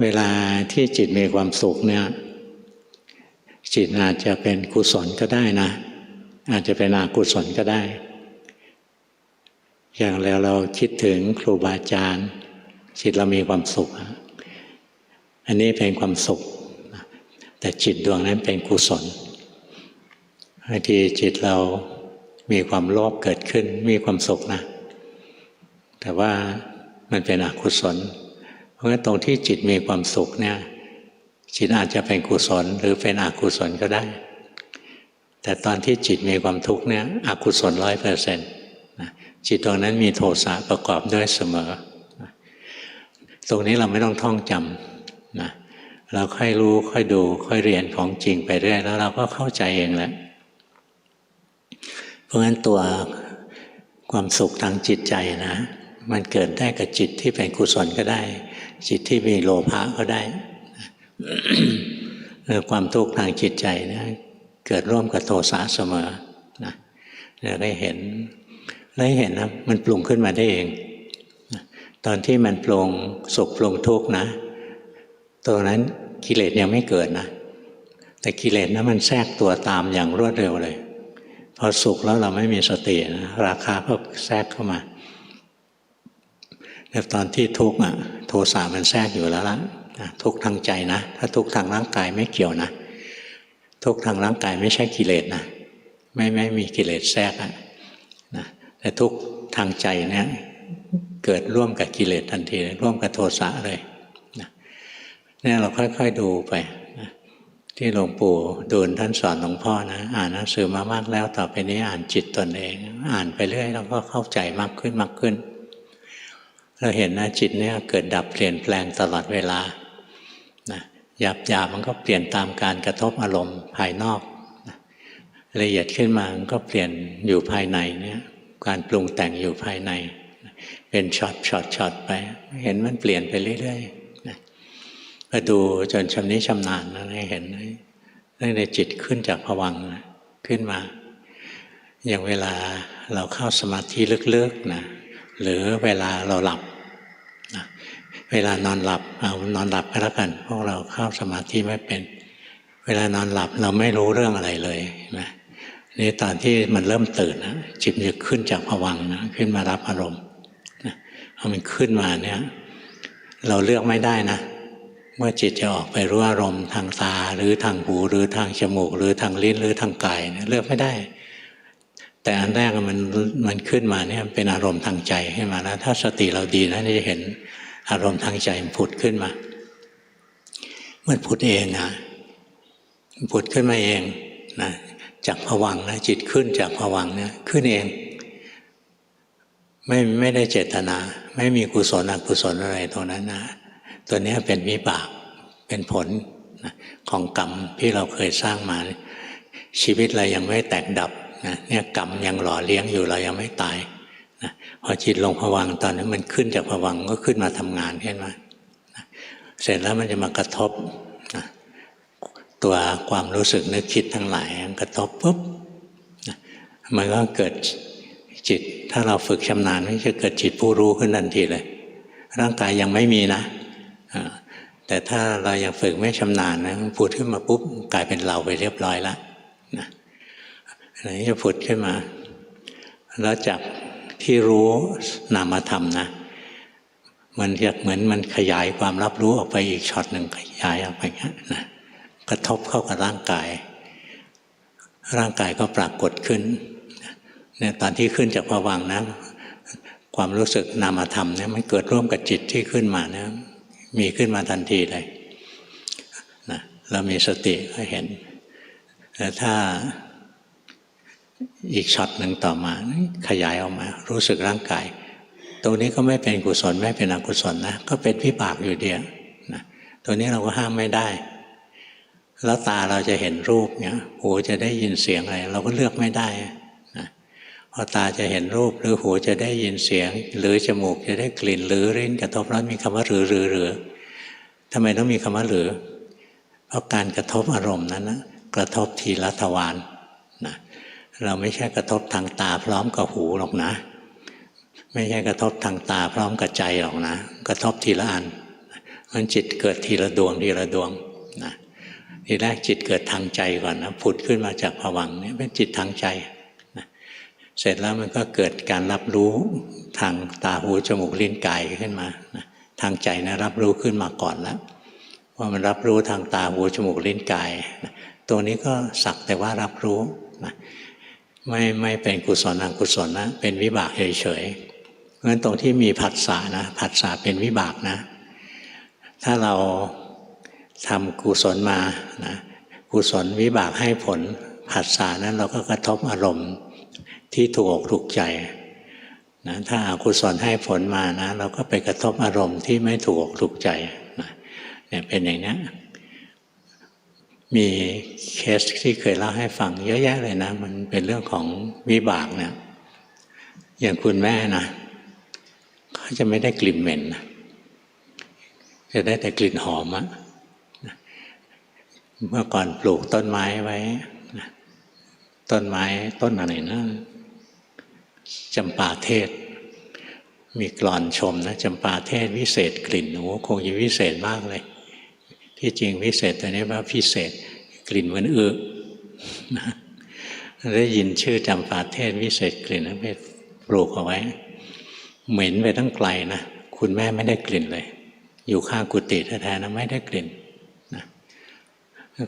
เวลาที่จิตมีความสุขเนี่ยจิตอาจจะเป็นกุศลก็ได้นะอาจจะเป็นอกุศลก็ได้อย่างแล้วเราคิดถึงครูบาอาจารย์จิตเรามีความสุขอันนี้เป็นความสุขแต่จิตดวงนั้นเป็นกุศลบางทีจิตเรามีความโลภเกิดขึ้นมีความสุขนะแต่ว่ามันเป็นอกุศลเพราะฉะนั้นตรงที่จิตมีความสุขเนี่ยจิตอาจจะเป็นกุศลหรือเป็นอกุศลก็ได้แต่ตอนที่จิตมีความทุกข์เนี่ยอกุศล 100% นะจิตตรงนั้นมีโทสะประกอบด้วยเสมอตรงนี้เราไม่ต้องท่องจำนะเราค่อยรู้ค่อยดูค่อยเรียนของจริงไปเรื่อยแล้วเราก็เข้าใจเองแหละเพราะฉะนั้นตัวความสุขทางจิตใจนะมันเกิดได้กับจิตที่เป็นกุศลก็ได้จิตที่มีโลภะก็ได้ ความทุกข์ทางจิตใจนะเกิดร่วมกับโทสะเสมอนะเราได้เห็นนะมันปรุงขึ้นมาได้เองตอนที่มันปรุงสุขปรุงทุกข์นะตัวนั้นกิเลสยังไม่เกิดนะแต่กิเลสนั้นมันแทรกตัวตามอย่างรวดเร็วเลยพอสุขแล้วเราไม่มีสตินะราคะก็แทรกเข้ามาแต่ตอนที่ทุกข์โทสะมันแทรกอยู่แล้วล่ะทุกข์ทางใจนะถ้าทุกข์ทางร่างกายไม่เกี่ยวนะทุกข์ทางร่างกายไม่ใช่กิเลสนะไม่มีกิเลสแทรกนะแต่ทุกข์ทางใจเนี่ยเกิดร่วมกับกิเลสทันทีร่วมกับโทสะเลยเนี่ยเราค่อยๆดูไปที่หลวงปู่ดูลท่านสอนหลวงพ่อนะอ่านหนังสือมามากแล้วต่อไปนี้อ่านจิตตนเองอ่านไปเรื่อยเราก็เข้าใจมากขึ้นเราเห็นนะจิตเนี่ยเกิดดับเปลี่ยนแปลงตลอดเวลานะหยาบมันก็เปลี่ยนตามการกระทบอารมณ์ภายนอกนะละเอียดขึ้นมามันก็เปลี่ยนอยู่ภายในเนี่ยการปรุงแต่งอยู่ภายใน เป็นช็อตไปเห็นมันเปลี่ยนไปเรื่อยๆนะพอดูจนชำนิชำนาญนะเห็นตั้งแต่จิตขึ้นจากภวังค์ขึ้นมาอย่างเวลาเราเข้าสมาธิลึกๆนะหรือเวลาเราหลับนะเวลานอนหลับเอานอนหลับก็แล้วกันพวกเราเข้าสมาธิไม่เป็นเวลานอนหลับเราไม่รู้เรื่องอะไรเลยนะนี่ตอนที่มันเริ่มตื่นนะจิตจะขึ้นจากภวังค์นะขึ้นมารับอารมณ์นะพอมันขึ้นมาเนี่ยเราเลือกไม่ได้นะเมื่อจิตจะออกไปรู้อารมณ์ทางตาหรือทางหูหรือทางจมูกหรือทางลิ้นหรือทางกายเนี่ยเลือกไม่ได้แต่อันแรกมันขึ้นมาเนี่ยเป็นอารมณ์ทางใจขึ้นมาแล้วถ้าสติเราดีนะจะเห็นอารมณ์ทางใจมันผุดขึ้นมามันผุดเองนะผุดขึ้นมาเองนะจากภวังค์นะจิตขึ้นจากภวังค์เนี่ยขึ้นเองไม่ได้เจตนาไม่มีกุศลอกุศลอะไรตรงนั้นนะตัวนี้เป็นวิบากเป็นผลนะของกรรมที่เราเคยสร้างมาชีวิตเรายังไม่แตกดับนะเนี่ยกรรมยังหล่อเลี้ยงอยู่เรายังไม่ตายนะพอจิตลงภวังค์ตอนนั้นมันขึ้นจากภวังค์ก็ขึ้นมาทำงานขึ้นมานะเสร็จแล้วมันจะมากระทบนะตัวความรู้สึกนึกคิดทั้งหลายกระทบปุ๊บนะมันก็เกิดจิตถ้าเราฝึกชำนาญมันจะเกิดจิตผู้รู้ขึ้นทันทีเลยร่างกายยังไม่มีนะแต่ถ้าเรายังฝึกไม่ชำนาญนะพูดขึ้นมาปุ๊บกลายเป็นเราไปเรียบร้อยแล้วนะอันนี้จะผุดขึ้นมาแล้วจากที่รู้นามธรรมนะมันจะเหมือนมันขยายความรับรู้ออกไปอีกช็อตหนึ่งขยายออกไปนะกระทบเข้ากับร่างกายก็ปรากฏขึ้นเนี่ยตอนที่ขึ้นจากภวังค์นะความรู้สึกนามธรรมเนี่ยมันเกิดร่วมกับจิตที่ขึ้นมานะมีขึ้นมาทันทีเลยนะเรามีสติก็เห็นแต่ถ้าอีกช็อตหนึ่งต่อมาขยายออกมารู้สึกร่างกายตรงนี้ก็ไม่เป็นกุศลไม่เป็นอกุศลนะก็เป็นวิบากอยู่เดียวนะตัวนี้เราก็ห้ามไม่ได้แล้วตาเราจะเห็นรูปเนี่ยหูจะได้ยินเสียงอะไรเราก็เลือกไม่ได้นะพอตาจะเห็นรูปหรือหูจะได้ยินเสียงหรือจมูกจะได้กลิ่นหรือลิ้นกระทบแล้วมีคำว่าหรือทำไมต้องมีคำว่าหรือเพราะการกระทบอารมณ์นั้นนะกระทบทีละทวารนะเราไม่ใช่กระทบทางตาพร้อมกับหูหรอกนะไม่ใช่กระทบทางตาพร้อมกับใจหรอกนะกระทบทีละอันมันจิตเกิดทีละดวงนะทีแรกจิตเกิดทางใจก่อนนะผุดขึ้นมาจากภวังค์เนี่ยเป็นจิตทางใจนะเสร็จแล้วมันก็เกิดการรับรู้ทางตาหูจมูกลิ้นกายขึ้นมานะทางใจนะรับรู้ขึ้นมาก่อนแล้วว่ามันรับรู้ทางตาหูจมูกลิ้นกายนะตัวนี้ก็สักแต่ว่ารับรู้นะไม่เป็นกุศลอกุศลนะเป็นวิบากเฉยๆเพราะฉะนั้นตรงที่มีผัสสะนะผัสสะเป็นวิบากนะถ้าเราทำกุศลมานะกุศลวิบากให้ผลผัสสะนั้นเราก็กระทบอารมณ์ที่ถูกอกถูกใจนะถ้าอกุศลให้ผลมานะเราก็ไปกระทบอารมณ์ที่ไม่ถูกอกถูกใจนะเนี่ยเป็นอย่างนี้มีเคสที่เคยเล่าให้ฟังเยอะแยะเลยนะมันเป็นเรื่องของวิบากเนี่ยอย่างคุณแม่นะเขาจะไม่ได้กลิ่นเหม็นนะจะได้แต่กลิ่นหอมอะเมื่อก่อนปลูกต้นไม้ไว้ต้นไม้ต้นอะไรนะจำปาเทศมีกลอนชมนะจำปาเทศวิเศษกลิ่นโอ้คงจะวิเศษมากเลยที่จริงวิเศษตัวนี้ว่าพิเศษกลิ่นเหมือนนะได้ยินชื่อจำปาเทศวิเศษกลิ่นนะไปปลูกเอาไว้เหม็นไปตั้งไกลนะคุณแม่ไม่ได้กลิ่นเลยอยู่ข้างกุฏิแท้ๆนะไม่ได้กลิ่นนะ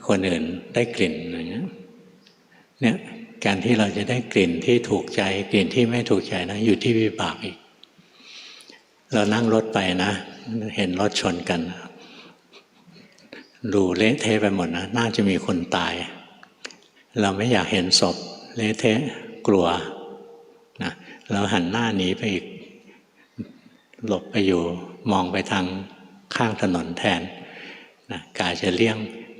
คนอื่นได้กลิ่นอย่างเงี้ยเนี่ยการที่เราจะได้กลิ่นที่ถูกใจกลิ่นที่ไม่ถูกใจนะอยู่ที่วิบากอีกเรานั่งรถไปนะเห็นรถชนกันดูเละเทะไปหมดนะน่าจะมีคนตายเราไม่อยากเห็นศพเละเทะกลัวนะเราหันหน้าหนีไปอีกหลบไปอยู่มองไปทางข้างถนนแทนนะกะจะเลี่ยง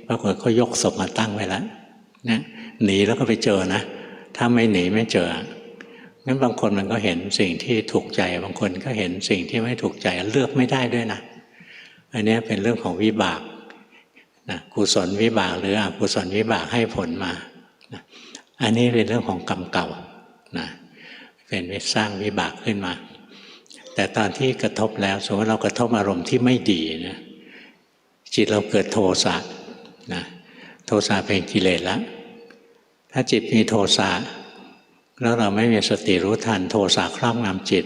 ปรากฏเขายกศพมาตั้งไว้แล้วนะหนีแล้วก็ไปเจอนะถ้าไม่หนีไม่เจอ งั้นบางคนมันก็เห็นสิ่งที่ถูกใจบางคนก็เห็นสิ่งที่ไม่ถูกใจเลือกไม่ได้ด้วยนะอันนี้เป็นเรื่องของวิบากนะกุศลวิบากหรืออกุศลวิบากให้ผลมานะอันนี้เป็นเรื่องของกรรมเก่านะเป็นสร้างวิบากขึ้นมาแต่ตอนที่กระทบแล้วสมมติเรากระทบอารมณ์ที่ไม่ดีนะจิตเราเกิดโทสะนะโทสะเป็นกิเลสแล้วถ้าจิตมีโทสะแล้วเราไม่มีสติรู้ทันโทสะครอบงำจิต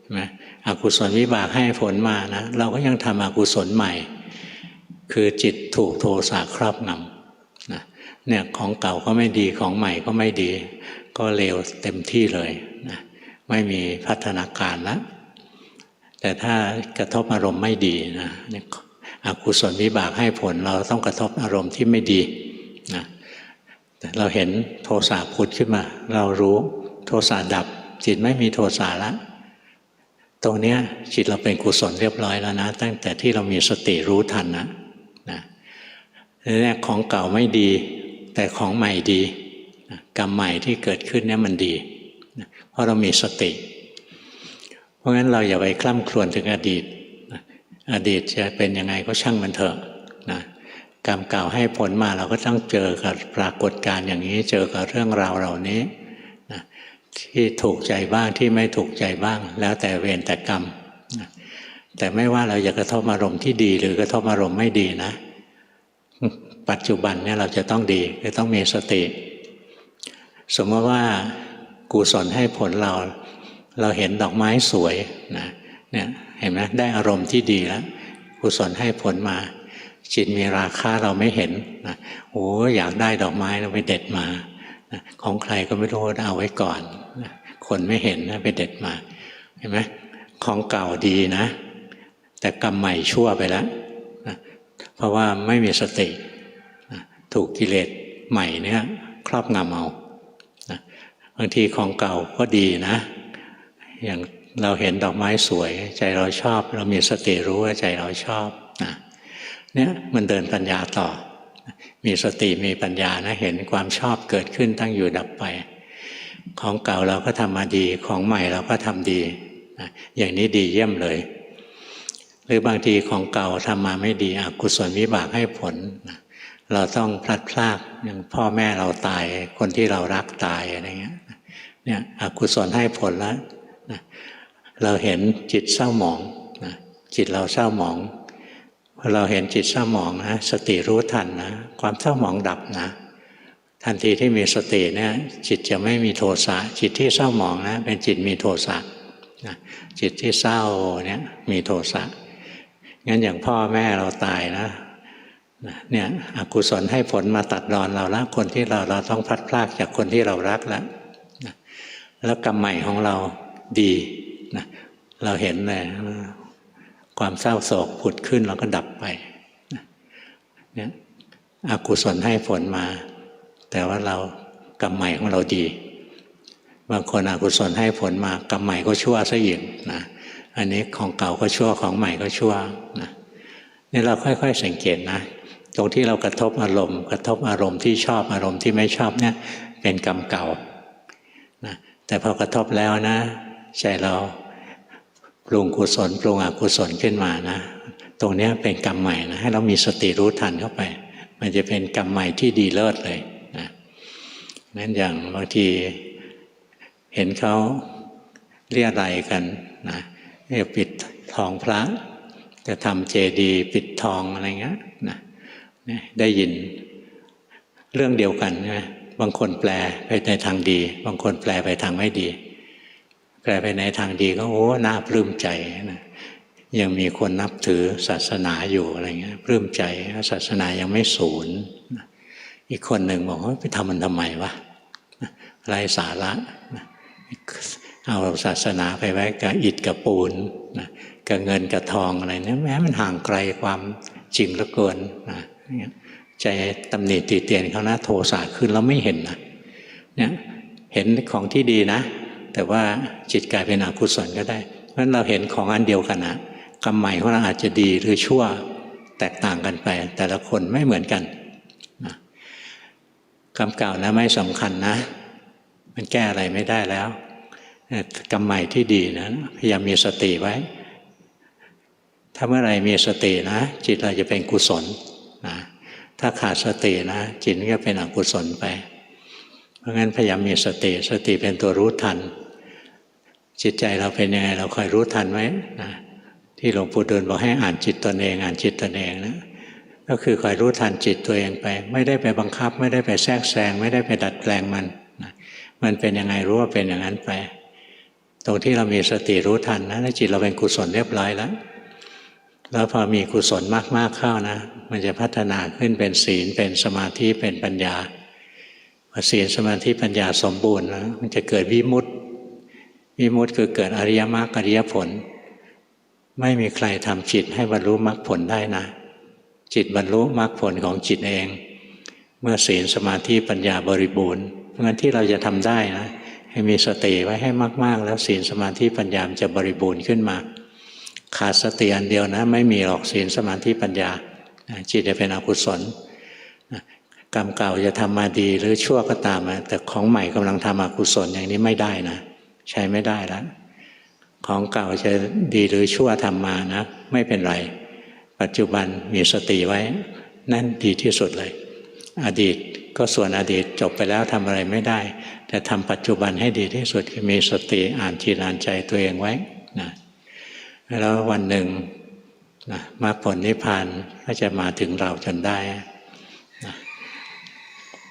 ใช่ไหมอกุศลวิบากให้ผลมานะเราก็ยังทำอกุศลใหม่คือจิตถูกโทสะครอบงำนะเนี่ยของเก่าก็ไม่ดีของใหม่ก็ไม่ดีก็เลวเต็มที่เลยนะไม่มีพัฒนาการแล้วแต่ถ้ากระทบอารมณ์ไม่ดีนะอกุศลวิบากให้ผลเราต้องกระทบอารมณ์ที่ไม่ดีนะเราเห็นโทสะผุดขึ้นมาเรารู้โทสะดับจิตไม่มีโทสะแล้วตรงนี้จิตเราเป็นกุศลเรียบร้อยแล้วนะตั้งแต่ที่เรามีสติรู้ทันนะแรกของเก่าไม่ดีแต่ของใหม่ดีกรรมใหม่ที่เกิดขึ้นเนี่ยมันดีเพราะเรามีสติเพราะงั้นเราอย่าไปคล่ำครวญถึงอดีตอดีตจะเป็นยังไงก็ช่างมันเถอะนะกรรมเก่าให้ผลมาเราก็ต้องเจอกับปรากฏการณ์อย่างนี้เจอกับเรื่องราวเหล่านี้นะที่ถูกใจบ้างที่ไม่ถูกใจบ้างแล้วแต่เวรแต่กรรมนะแต่ไม่ว่าเราจะกระทบอารมณ์ที่ดีหรือกระทบอารมณ์ไม่ดีนะปัจจุบันเนี่ยเราจะต้องดีคือต้องมีสติสมมติว่ากุศลให้ผลเราเห็นดอกไม้สวยนะเนี่ยเห็นไหมได้อารมณ์ที่ดีแล้วกุศลให้ผลมาจิตมีราคะเราไม่เห็นนะโอ้อยากได้ดอกไม้เราไปเด็ดมานะของใครก็ไม่รู้เอาไว้ก่อนนะคนไม่เห็นนะไปเด็ดมาเห็นไหมของเก่าดีนะแต่กรรมใหม่ชั่วไปแล้วนะเพราะว่าไม่มีสตินะถูกกิเลสใหม่เนี่ยครอบงำเอานะบางทีของเก่าก็ดีนะอย่างเราเห็นดอกไม้สวยใจเราชอบเรามีสติรู้ว่าใจเราชอบนะเนี่ยมันเดินปัญญาต่อมีสติมีปัญญานะเห็นความชอบเกิดขึ้นตั้งอยู่ดับไปของเก่าเราก็ทำมาดีของใหม่เราก็ทำดีนะอย่างนี้ดีเยี่ยมเลยหรือบางทีของเก่าทำมาไม่ดีอกุศลวิบากให้ผลนะเราต้องพลัดพรากอย่างพ่อแม่เราตายคนที่เรารักตายอะไรเงี้ยเนี่ยอกุศลให้ผลแล้วนะเราเห็นจิตเศร้าหมองนะจิตเราเศร้าหมองพอเราเห็นจิตเศร้าหมองนะสติรู้ทันนะความเศร้าหมองดับนะทันทีที่มีสติเนี่ยจิตจะไม่มีโทสะจิตที่เศร้าหมองนะเป็นจิตมีโทสะนะจิตที่เศร้าเนี่ยมีโทสะงั้นอย่างพ่อแม่เราตายนะเนี่ยอกุศลให้ผลมาตัดรอนเราละคนที่เราต้องพลัดพรากจากคนที่เรารักแล้วนะแล้วกรรมใหม่ของเราดีนะเราเห็นเลยความเศร้าโศกผุดขึ้นแล้วก็ดับไปเนี่ยอกุศลให้ผลมาแต่ว่าเรากรรมใหม่ของเราดีบางคนอกุศลให้ผลมากรรมใหม่ก็ชั่วซะอีกนะอันนี้ของเก่าก็ชั่วของใหม่ก็ชั่วนะนี่เราค่อยๆสังเกตนะตรงที่เรากระทบอารมณ์ที่ชอบอารมณ์ที่ไม่ชอบเนี่ยเป็นกรรมเก่านะแต่พอกระทบแล้วนะใจเราปรุงกุศลปรุงอกุศลขึ้นมานะตรงนี้เป็นกรรมใหม่นะให้เรามีสติรู้ทันเข้าไปมันจะเป็นกรรมใหม่ที่ดีเลิศเลยนะนั่นอย่างบางทีเห็นเขาเรียอะไรยกันนะเรียกปิดทองพระจะทำเจดีย์ปิดทองอะไรเงี้ยนะได้ยินเรื่องเดียวกันใช่ไหมบางคนแปลไปในทางดีบางคนแปลไปทางไม่ดีแปลไปในทางดีก็โอ้น่าปลื้มใจนะยังมีคนนับถือศาสนาอยู่อะไรเงี้ยปลื้มใจศาสนายังไม่สูญอีกคนหนึ่งบอกว่าไปทำมันทำไมวะไร้สาระเอาศาสนาไปไว้กับอิฐกับปูนกับเงินกับทองอะไรเนี่ยแม้มันห่างไกลความจริงเหลือเกินนะใจตำหนิติเตียนเขานะโทสะขึ้นแล้วไม่เห็นนะเนี่ยเห็นของที่ดีนะแต่ว่าจิตกลายเป็นอกุศลก็ได้เพราะฉะนั้นเราเห็นของอันเดียวกันนะกรรมใหม่ของเราอาจจะดีหรือชั่วแตกต่างกันไปแต่ละคนไม่เหมือนกันนะกรรมเก่านะไม่สำคัญนะมันแก้อะไรไม่ได้แล้ว กรรมใหม่ที่ดีนะพยายามมีสติไว้ถ้าเมื่อไรมีสตินะจิตเราจะเป็นกุศลนะถ้าขาดสตินะจิตก็เป็นอกุศลไปเพราะงั้นพยายามมีสติสติเป็นตัวรู้ทันจิตใจเราเป็นยังไงเราคอยรู้ทันไว้นะที่หลวงปู่ดูลบอกให้อ่านจิตตนเองอ่านจิตตนเองนะก็คือคอยรู้ทันจิตตัวเองไปไม่ได้ไปบังคับไม่ได้ไปแทรกแซงไม่ได้ไปดัดแปลงมันนะมันเป็นยังไงรู้ว่าเป็นอย่างนั้นไปตรงที่เรามีสติรู้ทันนะจิตเราเป็นกุศลเรียบร้อยแล้วพอมีกุศลมากๆเข้านะมันจะพัฒนาขึ้นเป็นศีลเป็นสมาธิเป็นปัญญาพอศีลสมาธิปัญญาสมบูรณ์นะมันจะเกิดวิมุตติวิมุตติคือเกิดอริยมรรคอริยผลไม่มีใครทำจิตให้บรรลุมรรคผลได้นะจิตบรรลุมรรคผลของจิตเองเมื่อศีลสมาธิปัญญาบริบูรณ์เพราะงั้นที่เราจะทำได้นะให้มีสติไว้ให้มากๆแล้วศีลสมาธิปัญญาจะบริบูรณ์ขึ้นมาขาดสติอันเดียวนะไม่มีหรอกศีลสมาธิปัญญาจิตจะเป็นอกุศลกรรมเก่าจะทำมาดีหรือชั่วก็ตามแต่ของใหม่กำลังทำอกุศลอย่างนี้ไม่ได้นะใช้ไม่ได้แล้วของเก่าจะดีหรือชั่วทำมานะไม่เป็นไรปัจจุบันมีสติไว้นั่นดีที่สุดเลยอดีตก็ส่วนอดีตจบไปแล้วทำอะไรไม่ได้แต่ทำปัจจุบันให้ดีที่สุดคือมีสติอ่านจิตอ่านใจตัวเองไว้นะแล้ววันหนึ่งนะมรรคผลนิพพานก็จะมาถึงเราจนได้นะ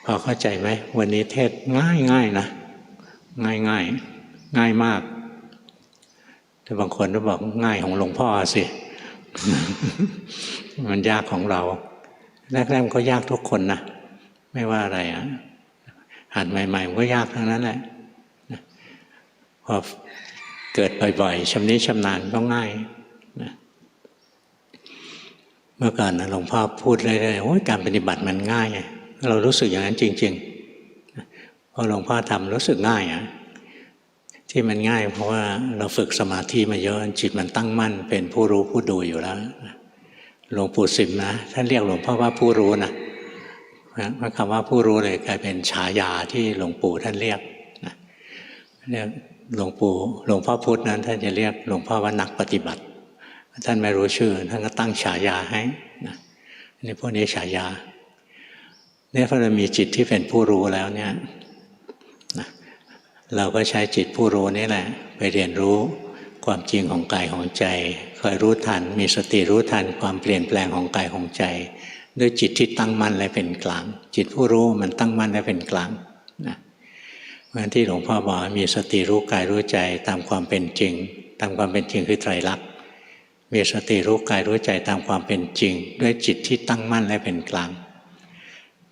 พอเข้าใจไหมวันนี้เทศง่ายนะง่ายมากแต่บางคนก็บอกง่ายของหลวงพ่อสิ มันยากของเราแรกๆมันก็ยากทุกคนนะไม่ว่าอะไรหัดใหม่ๆมันก็ยากทั้งนั้นแหละพอเกิดบ่อยๆชำนิชำนาญก็ง่ายนะเมื่อก่อนนะหลวงพ่อพูดเรื่อยๆโอ้ยการปฏิบัติมันง่ายเรารู้สึกอย่างนั้นจริงๆพอหลวงพ่อทำรู้สึกง่ายที่มันง่ายเพราะว่าเราฝึกสมาธิมาเยอะจิตมันตั้งมั่นเป็นผู้รู้ผู้ดูอยู่แล้วหลวงปู่สิมนะท่านเรียกหลวงพ่อว่าผู้รู้นะคำว่าผู้รู้เลยกลายเป็นฉายาที่หลวงปู่ท่านเรียกหลวงพ่อพุธนั้นท่านจะเรียกหลวงพ่อว่านักปฏิบัติท่านไม่รู้ชื่อท่านก็ตั้งฉายาให้นะนี่พวกนี้ฉายาเนี่ยพอเรามีจิตที่เป็นผู้รู้แล้วเนี่ยเราก็ใช้จิตผู้รู้นี่แหละไปเรียนรู้ความจริงของกายของใจคอยรู้ทันมีสติรู้ทันความเปลี่ยนแปลงของกายของใจด้วยจิตที่ตั้งมั่นและเป็นกลางจิตผู้รู้มันตั้งมั่นและเป็นกลางนะเพราะฉะนั้นที่หลวงพ่อบอกมีสติรู้กายรู้ใจตามความเป็นจริงตามความเป็นจริงคือไตรลักษณ์มีสติรู้กายรู้ใจตามความเป็นจริงด้วยจิตที่ตั้งมั่นและเป็นกลาง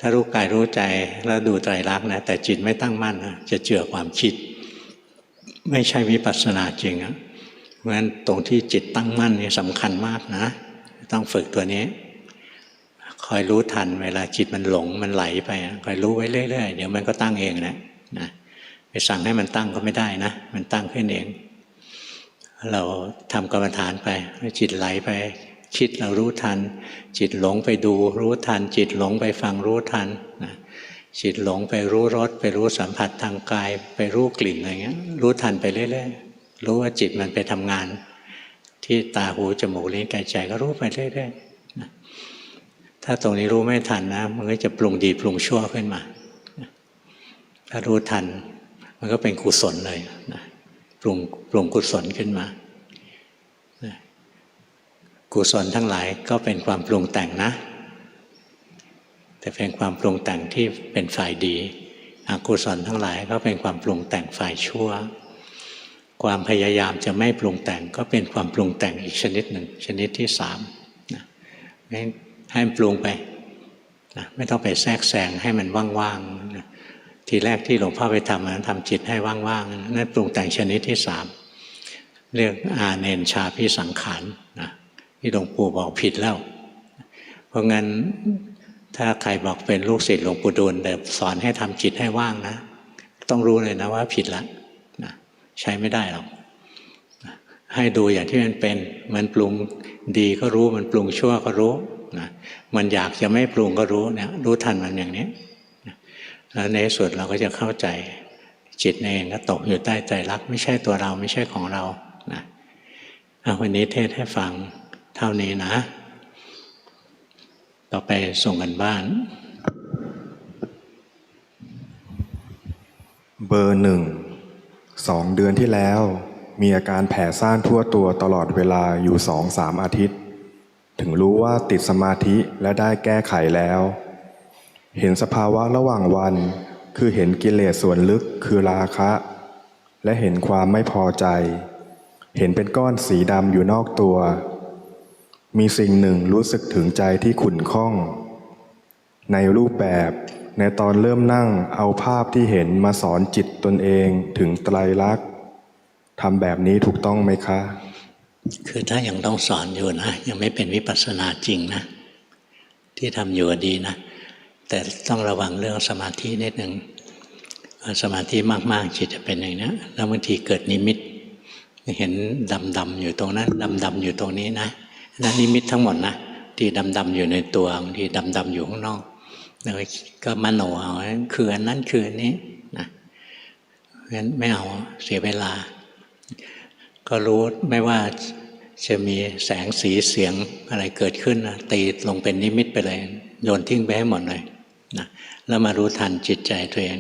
ถ้ารู้กายรู้ใจแล้วดูไตรลักษณ์นะแต่จิตไม่ตั้งมั่นนะจะเจือความคิดไม่ใช่วิปัสสนาจริงเพราะฉะนั้นตรงที่จิตตั้งมั่นนี่สำคัญมากนะต้องฝึกตัวนี้คอยรู้ทันเวลาจิตมันหลงมันไหลไปคอยรู้ไว้เรื่อยๆเดี๋ยวมันก็ตั้งเองแหละนะไปสั่งให้มันตั้งก็ไม่ได้นะมันตั้งขึ้นเองเราทำกรรมฐานไปให้จิตไหลไปคิดเรารู้ทันจิตหลงไปดูรู้ทันจิตหลงไปฟังรู้ทันนะจิตหลงไปรู้รสไปรู้สัมผัสทางกายไปรู้กลิ่นอะไรเงี้ยรู้ทันไปเรื่อยๆรู้ว่าจิตมันไปทำงานที่ตาหูจมูกลิ้นกายใจก็รู้ไปเรื่อยๆนะถ้าตรงนี้รู้ไม่ทันนะมันก็จะปรุงดีปรุงชั่วขึ้นมาถ้ารู้ทันมันก็เป็นกุศลเลยนะปรุงกุศลขึ้นมากุศลทั้งหลายก็เป็นความปรุงแต่งนะแต่เป็นความปรุงแต่งที่เป็นฝ่ายดีอกุศลทั้งหลายก็เป็นความปรุงแต่งฝ่ายชั่วความพยายามจะไม่ปรุงแต่งก็เป็นความปรุงแต่งอีกชนิดหนึ่งชนิดที่สามนะให้มันปรุงไปนะไม่ต้องไปแทรกแซงให้มันว่างๆนะทีแรกที่หลวงพ่อไปทำจิตให้ว่างๆนั่นปรุงแต่งชนิดที่สามเรียกอาเนนชาพิสังขารนะที่หลวงปู่บอกผิดแล้วเพราะงั้นถ้าใครบอกเป็นลูกศิษย์หลวงปู่ดูลแต่สอนให้ทำจิตให้ว่างนะต้องรู้เลยนะว่าผิดละนะใช้ไม่ได้หรอกให้ดูอย่างที่มันเป็นมันปรุงดีก็รู้มันปรุงชั่วก็รู้นะมันอยากจะไม่ปรุงก็รู้เนี่ยรู้ทันมันอย่างนี้แล้วในส่วนเราก็จะเข้าใจ จิตเองก็ตกอยู่ใต้ไตรลักษณ์ไม่ใช่ตัวเราไม่ใช่ของเรานะวันนี้เทศให้ฟังเท่านี้นะต่อไปส่งกันบ้านเบอร์1 2 เดือนที่แล้วมีอาการแผ่ซ่านทั่วตัวตลอดเวลาอยู่ 2-3 อาทิตย์ถึงรู้ว่าติดสมาธิและได้แก้ไขแล้วเห็นสภาวะระหว่างวันคือเห็นกิเลสส่วนลึกคือราคะและเห็นความไม่พอใจเห็นเป็นก้อนสีดำอยู่นอกตัวมีสิ่งหนึ่งรู้สึกถึงใจที่ขุ่นข้องในรูปแบบในตอนเริ่มนั่งเอาภาพที่เห็นมาสอนจิตตนเองถึงไตรลักษณ์ทำแบบนี้ถูกต้องไหมคะคือถ้ายังต้องสอนอยู่นะยังไม่เป็นวิปัสสนาจริงนะที่ทำอยู่ดีนะแต่ต้องระวังเรื่องสมาธินิดหนึ่งสมาธิมากๆจิตจะเป็นอย่างนี้แล้วบางทีเกิดนิมิตเห็นดำๆอยู่ตรงนั้นดำๆอยู่ตรงนี้นะนั่นนิมิตทั้งหมดนะที่ดำๆอยู่ในตัวบางทีดำๆอยู่ข้างนอกแล้วก็มโนเอาคืออันนั้นคืออันนี้นะงั้นไม่เอาเสียเวลาก็รู้ไม่ว่าจะมีแสงสีเสียงอะไรเกิดขึ้นนะตีลงเป็นนิมิตไปเลยโยนทิ้งไปให้หมดเลยนะแล้วมารู้ทันจิตใจตัวเอง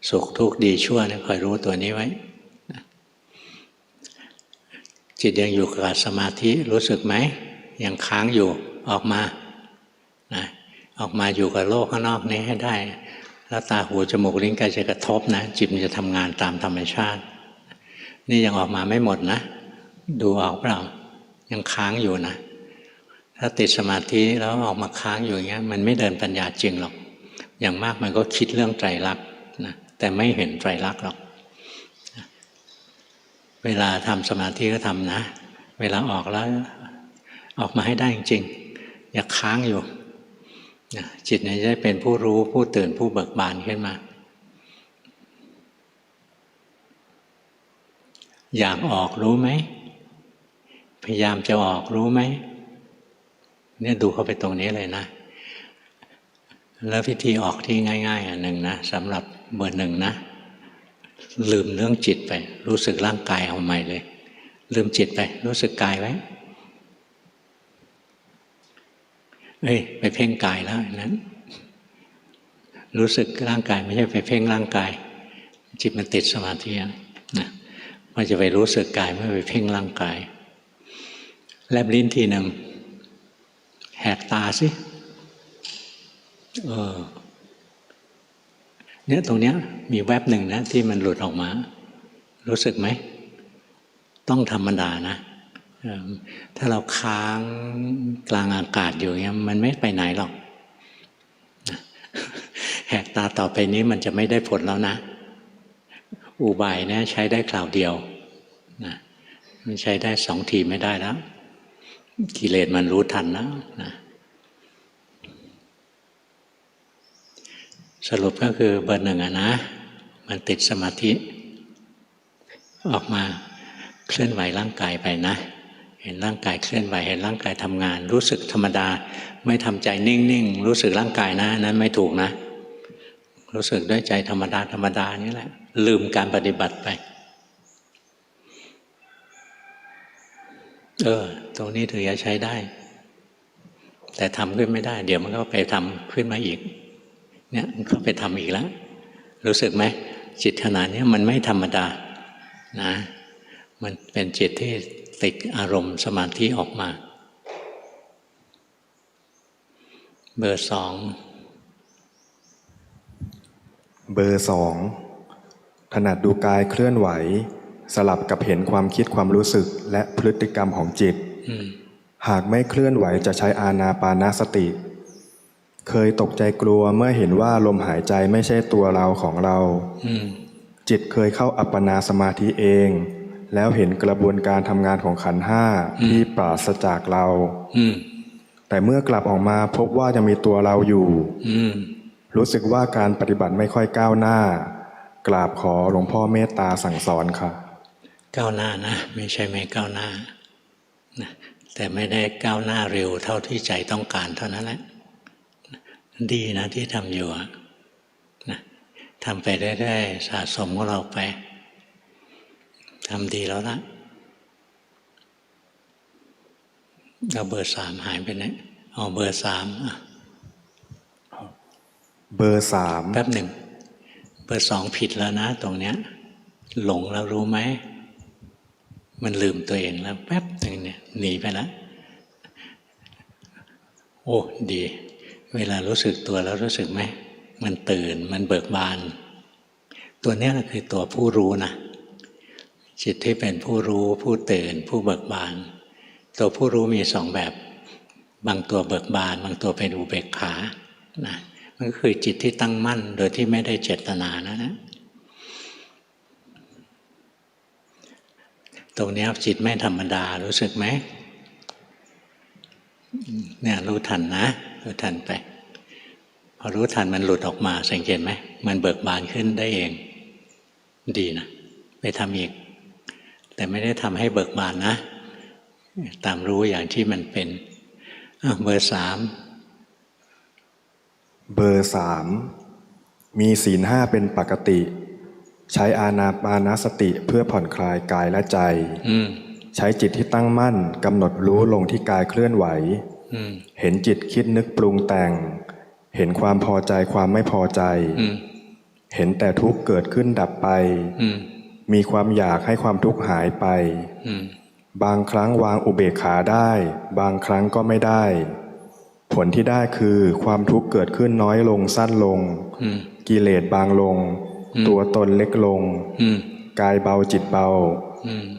สุขทุกข์ดีชั่วเนี่ยคอยรู้ตัวนี้ไว้นะจิตยังอยู่กับสมาธิรู้สึกไหมยังค้างอยู่ออกมานะออกมาอยู่กับโลกข้างนอกนี้ให้ได้แล้วตาหูจมูกลิ้นกายจะกระทบนะจิตมันจะทำงานตามธรรมชาตินี่ยังออกมาไม่หมดนะดูออกเปล่ายังค้างอยู่นะถ้าติดสมาธิแล้วออกมาค้างอยู่อย่างเงี้ยมันไม่เดินปัญญาจริงหรอกอย่างมากมันก็คิดเรื่องไตรลักษณ์นะแต่ไม่เห็นไตรลักษณ์หรอกเวลาทำสมาธิก็ทำนะเวลาออกแล้วออกมาให้ได้จริงๆอย่าค้างอยู่จิตเนี่ยจะได้เป็นผู้รู้ผู้ตื่นผู้เบิกบานขึ้นมาอยากออกรู้ไหมพยายามจะออกรู้ไหมเนี่ยดูเข้าไปตรงนี้เลยนะแล้ววิธีออกที่ง่ายๆอันหนึ่งนะสำหรับเบอร์1นะลืมเรื่องจิตไปรู้สึกร่างกายเอาใหม่เลยลืมจิตไปรู้สึกกายไว้ไปเพ่งกายแล้วนั้นรู้สึกร่างกายไม่ใช่ไปเพ่งร่างกายจิตมันติดสมาธินะมันจะไปรู้สึกกายไม่ไปเพ่งร่างกายแลบลิ้นทีหนึ่งแหกตาสิเนี่ยตรงเนี้ยมีแวบหนึ่งนะที่มันหลุดออกมารู้สึกไหมต้องธรรมดานะถ้าเราค้างกลางอากาศอยู่เงี้ยมันไม่ไปไหนหรอกแหกตาต่อไปนี้มันจะไม่ได้ผลแล้วนะอุบายเนี่ยใช้ได้คราวเดียวนะมันใช้ได้2 ทีไม่ได้แล้วกิเลสมันรู้ทันแล้วนะสรุปก็คือเบอร์1นะมันติดสมาธิออกมาเคลื่อนไหวร่างกายไปนะเห็นร่างกายเคลื่อนไหวเห็นร่างกายทำงานรู้สึกธรรมดาไม่ทำใจนิ่งๆรู้สึกร่างกายนะนั้นไม่ถูกนะรู้สึกด้วยใจธรรมดาธรรมดานี่แหละลืมการปฏิบัติไปตรงนี้ถือจะใช้ได้แต่ทำขึ้นไม่ได้เดี๋ยวมันก็ไปทำขึ้นมาอีกเนี่ยมันก็ไปทำอีกแล้วรู้สึกไหมจิตขนาดนี้มันไม่ธรรมดานะมันเป็นจิตที่ติดอารมณ์สมาธิออกมาเบอร์2ถนัดดูกายเคลื่อนไหวสลับกับเห็นความคิดความรู้สึกและพฤติกรรมของจิตหากไม่เคลื่อนไหวจะใช้อานาปานสติเคยตกใจกลัวเมื่อเห็นว่าลมหายใจไม่ใช่ตัวเราของเราจิตเคยเข้าอัปปนาสมาธิเองแล้วเห็นกระบวนการทำงานของขันธ์5ที่ปราศจากเราแต่เมื่อกลับออกมาพบว่ายังมีตัวเราอยู่รู้สึกว่าการปฏิบัติไม่ค่อยก้าวหน้ากราบขอหลวงพ่อเมตตาสั่งสอนค่ะก้าวหน้านะไม่ใช่ไม่ก้าวหน้านะแต่ไม่ได้ก้าวหน้าเร็วเท่าที่ใจต้องการเท่านั้นแหละดีนะที่ทำอยู่นะ ทำไปเรื่อยๆสะสมของเราไปทำดีแล้วละเราเบอร์สามหายไปไหนเอาเบอร์สามเบอร์สามแป๊บหนึ่งเบอร์สองผิดแล้วนะตรงเนี้ยหลงแล้วรู้ไหมมันลืมตัวเองแล้วแป๊บหนึ่งเนี่ยหนีไปแล้วโอ้ดีเวลารู้สึกตัวแล้วรู้สึกไหมมันตื่นมันเบิกบานตัวนี้คือตัวผู้รู้นะจิตที่เป็นผู้รู้ผู้ตื่นผู้เบิกบานตัวผู้รู้มีสองแบบบางตัวเบิกบานบางตัวเป็นอุเบกขานะมันก็คือจิตที่ตั้งมั่นโดยที่ไม่ได้เจตนานะตรงนี้จิตไม่ธรรมดารู้สึกไหมเนี่ยรู้ทันนะรู้ทันไปพอรู้ทันมันหลุดออกมาสังเกตไหมมันเบิกบานขึ้นได้เองดีนะไปทำอีกแต่ไม่ได้ทำให้เบิกบานนะตามรู้อย่างที่มันเป็นเบอร์สามเบอร์สามมีศีลห้าเป็นปกติใช้อานาปานสติเพื่อผ่อนคลายกายและใจใช้จิตที่ตั้งมั่นกำหนดรู้ลงที่กายเคลื่อนไหวเห็นจิตคิดนึกปรุงแต่งเห็นความพอใจความไม่พอใจเห็นแต่ทุกข์เกิดขึ้นดับไปมีความอยากให้ความทุกข์หายไปบางครั้งวางอุเบกขาได้บางครั้งก็ไม่ได้ผลที่ได้คือความทุกข์เกิดขึ้นน้อยลงสั้นลงกิเลสบางลงตัวตนเล็กลงกายเบาจิตเบา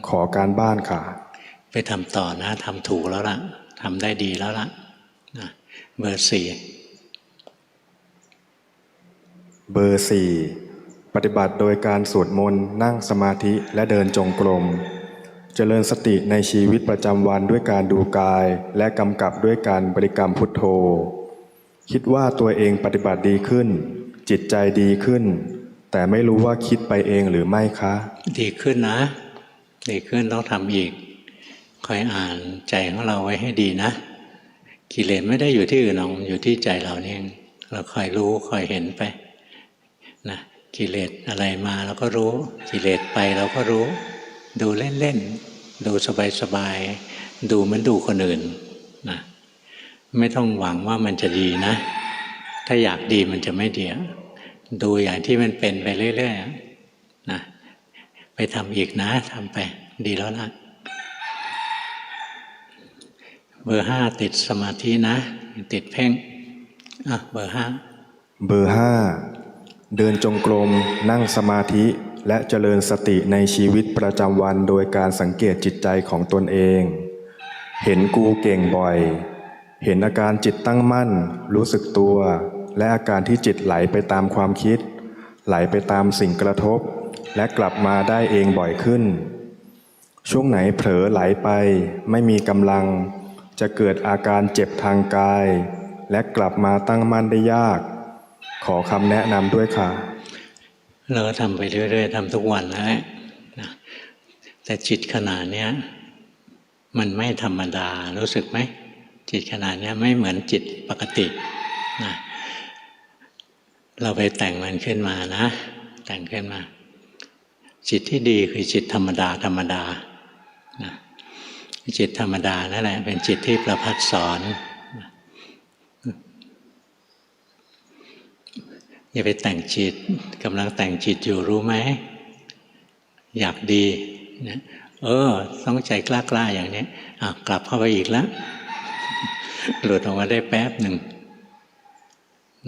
ขอการบ้านค่ะไปทำต่อนะทำถูกแล้วล่ะทำได้ดีแล้วล่ะเบอร์สี่เบอร์สี่ปฏิบัติโดยการสวดมนต์นั่งสมาธิและเดินจงกรมเจริญสติในชีวิตประจำวันด้วยการดูกายและกำกับด้วยการบริกรรมพุทโธคิดว่าตัวเองปฏิบัติดีขึ้นจิตใจดีขึ้นแต่ไม่รู้ว่าคิดไปเองหรือไม่คะดีขึ้นนะดีขึ้นต้องทำอีกคอยอ่านใจของเราไว้ให้ดีนะกิเลสไม่ได้อยู่ที่อื่นหรอกอยู่ที่ใจเราเนี่ยเราคอยรู้คอยเห็นไปนะกิเลสอะไรมาเราก็รู้กิเลสไปเราก็รู้ดูเล่นๆดูสบายๆดูเหมือนดูคนอื่นนะไม่ต้องหวังว่ามันจะดีนะถ้าอยากดีมันจะไม่ดีดูอย่างที่มันเป็นไปเรื่อยๆนะไปทำอีกนะทำไปดีแล้วล่ะเบอร์ห้าติดสมาธินะติดเพ่งเบอร์ห้าเบอร์ห้าเดินจงกรมนั่งสมาธิและเจริญสติในชีวิตประจำวันโดยการสังเกตจิตใจของตนเองเห็นกูเก่งบ่อยเห็นอาการจิตตั้งมั่นรู้สึกตัวและอาการที่จิตไหลไปตามความคิดไหลไปตามสิ่งกระทบและกลับมาได้เองบ่อยขึ้นช่วงไหนเผลอไหลไปไม่มีกำลังจะเกิดอาการเจ็บทางกายและกลับมาตั้งมั่นได้ยากขอคำแนะนำด้วยค่ะเราก็ทำไปเรื่อยๆทำทุกวันนะแต่จิตขนาดนี้มันไม่ธรรมดารู้สึกไหมจิตขนาดนี้ไม่เหมือนจิตปกตินะเราไปแต่งมันขึ้นมานะแต่งขึ้นมาจิตที่ดีคือจิตธรรมดาธรรมดานะจิตธรรมดานั่นแหละเป็นจิตที่ประภัสสอนอย่าไปแต่งจิตกำลังแต่งจิตอยู่รู้ไหมอยากดีนะต้องใจกล้าๆอย่างนี้กลับเข้าไปอีกแล้วหลุดออกมาได้แป๊บหนึ่ง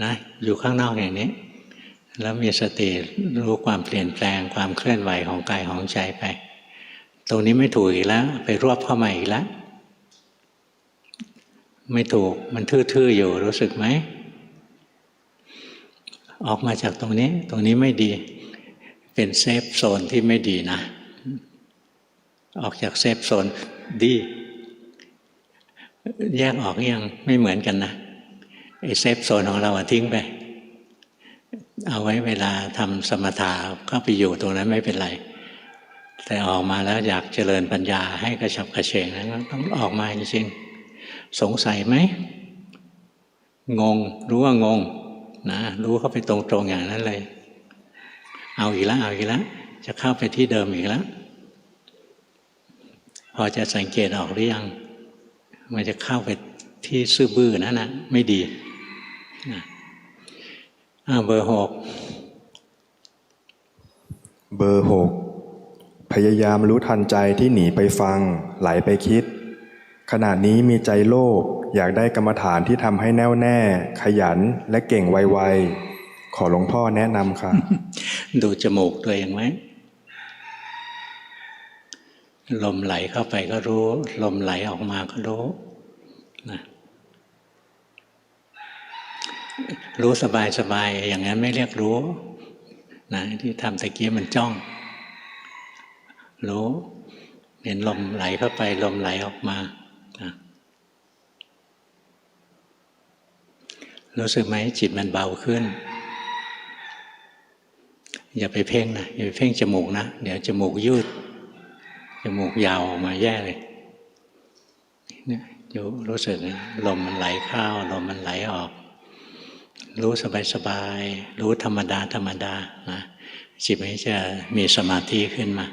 นะอยู่ข้างนอกอย่างนี้แล้วมีสติรู้ความเปลี่ยนแปลงความเคลื่อนไหวของกายของใจไปตรงนี้ไม่ถูกอีกแล้วไปรวบเข้ามาอีกแล้วไม่ถูกมันทื่อๆอยู่รู้สึกไหมออกมาจากตรงนี้ไม่ดีเป็นเซฟโซนที่ไม่ดีนะออกจากเซฟโซนดีแยกออกยังไม่เหมือนกันนะไอ้เซฟโซนของเราทิ้งไปเอาไว้เวลาทำสมถะก็ไปอยู่ตรงนั้นไม่เป็นไรแต่ออกมาแล้วอยากเจริญปัญญาให้กระฉับกระเฉงนั้นต้องออกมาจริงๆสงสัยไหมงงรู้ว่างงนะรู้เข้าไปตรงๆอย่างนั้นเลย เอาอีกแล้วเอาอีกแล้วจะเข้าไปที่เดิมอีกแล้วพอจะสังเกตออกหรือยังมันจะเข้าไปที่ซื่อบื้อนั่นนะไม่ดีนะเบอร์ 6เบอร์ 6พยายามรู้ทันใจที่หนีไปฟังไหลไปคิดขณะนี้มีใจโลภอยากได้กรรมฐานที่ทำให้แน่วแน่ขยันและเก่งไวๆขอหลวงพ่อแนะนำค่ะ ดูจมูกตัวเองไหมลมไหลเข้าไปก็รู้ลมไหลออกมาก็รู้นะรู้สบายๆอย่างนั้นไม่เรียกรู้นะที่ทำตะกี้มันจ้องรู้เห็นลมไหลเข้าไปลมไหลออกมานะรู้สึกไหมจิตมันเบาขึ้นอย่าไปเพ่งนะอย่าไปเพ่งจมูกนะเดี๋ยวจมูกยืดจมูกยาวออกมาแย่เลยเนี่ยอยู่รู้สึกลมมันไหลเข้าลมมันไหลออกรู้สบายๆรู้ธรรมดานะจิตมันจะมีสมาธิขึ้นมา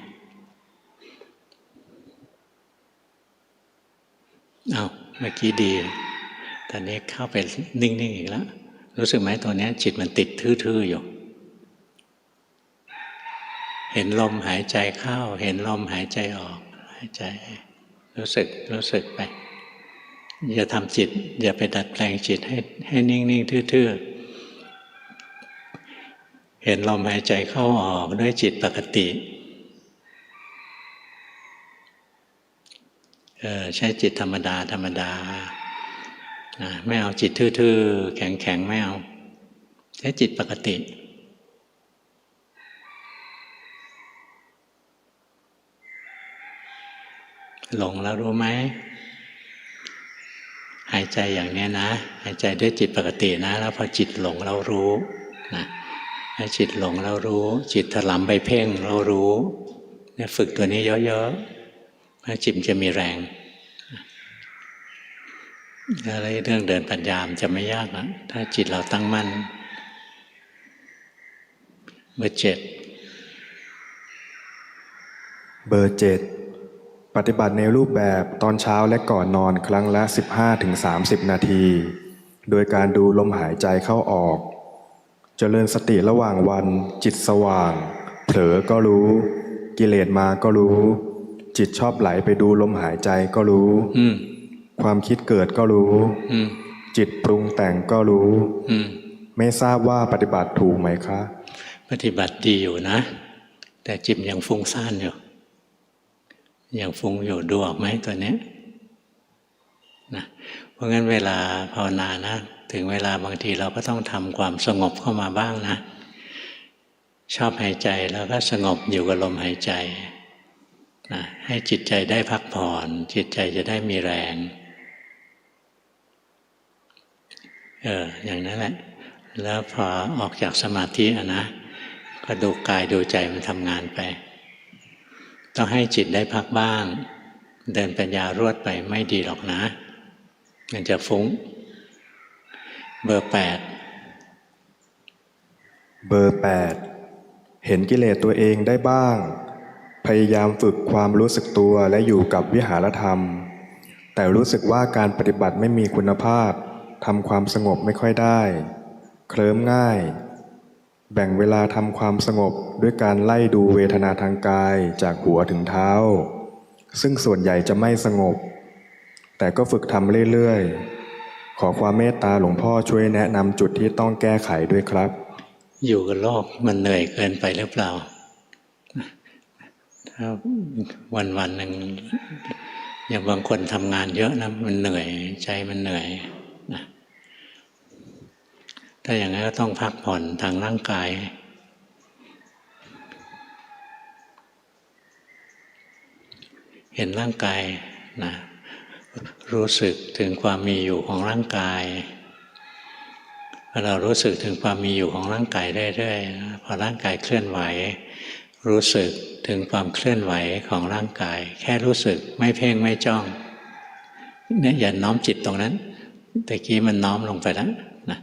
เอาเมื่อกี้ดีตอนนี้เข้าไปนิ่งๆอีกแล้วรู้สึกไหมตัวนี้จิตมันติดทื่อๆอยู่เห็นลมหายใจเข้าเห็นลมหายใจออกหายใจรู้สึกไปอย่าทำจิตอย่าไปดัดแปลงจิตให้นิ่งๆทื่อๆเห็นลมหายใจเข้าออกด้วยจิตปกติใช้จิตธรรมดาไม่เอาจิตทื่อๆแข็งไม่เอาใช้จิตปกติหลงแล้วรู้ไหมหายใจอย่างนี้นะหายใจด้วยจิตปกตินะแล้วพอจิตหลงเรารู้นะให้จิตหลงเรารู้จิตถลำไปเพ่งเรารู้เนี่ยฝึกตัวนี้เยอะๆจิตจะมีแรงอะไรเรื่องเดินปัญญามันจะไม่ยากนะถ้าจิตเราตั้งมั่นเบอร์ 7เบอร์ 7ปฏิบัติในรูปแบบตอนเช้าและก่อนนอนครั้งละ 15-30 นาทีโดยการดูลมหายใจเข้าออกเจริญสติระหว่างวันจิตสว่างเผลอก็รู้กิเลสมาก็รู้จิตชอบไหลไปดูลมหายใจก็รู้ความคิดเกิดก็รู้จิตปรุงแต่งก็รู้ไม่ทราบว่าปฏิบัติถูกไหมคะปฏิบัติดีอยู่นะแต่จิตยังฟุ้งซ่านอยู่ยังฟุ้งอยู่ดูออกไหมตัวนี้นะเพราะงั้นเวลาภาวนานะถึงเวลาบางทีเราก็ต้องทำความสงบเข้ามาบ้างนะชอบหายใจแล้วก็สงบอยู่กับลมหายใจนะให้จิตใจได้พักผ่อนจิตใจจะได้มีแรงอย่างนั้นแหละแล้วพอออกจากสมาธินะก็ดูกายดูใจมันทำงานไปต้องให้จิตได้พักบ้างเดินปัญญารวดไปไม่ดีหรอกนะมันจะฟุ้งเบอร์ 8เบอร์ 8เห็นกิเลสตัวเองได้บ้างพยายามฝึกความรู้สึกตัวและอยู่กับวิหารธรรมแต่รู้สึกว่าการปฏิบัติไม่มีคุณภาพทำความสงบไม่ค่อยได้เคลิ้มง่ายแบ่งเวลาทำความสงบด้วยการไล่ดูเวทนาทางกายจากหัวถึงเท้าซึ่งส่วนใหญ่จะไม่สงบแต่ก็ฝึกทำเรื่อยๆขอความเมตตาหลวงพ่อช่วยแนะนำจุดที่ต้องแก้ไขด้วยครับอยู่กับโลกมันเหนื่อยเกินไปหรือเปล่าถ้าวันหนึ่งอย่างบางคนทำงานเยอะนะมันเหนื่อยใจมันเหนื่อยนะถ้าอย่างนั้นก็ต้องพักผ่อนทางร่างกายเห็นร่างกายนะรู้สึกถึงความมีอยู่ของร่างกายเรารู้สึกถึงความมีอยู่ของร่างกายเรื่อยๆพอร่างกายเคลื่อนไหวรู้สึกถึงความเคลื่อนไหวของร่างกายแค่รู้สึกไม่เพ่งไม่จ้องเนี่ยอย่าน้อมจิตตรงนั้นแต่กี้มันน้อมลงไปแล้วนะ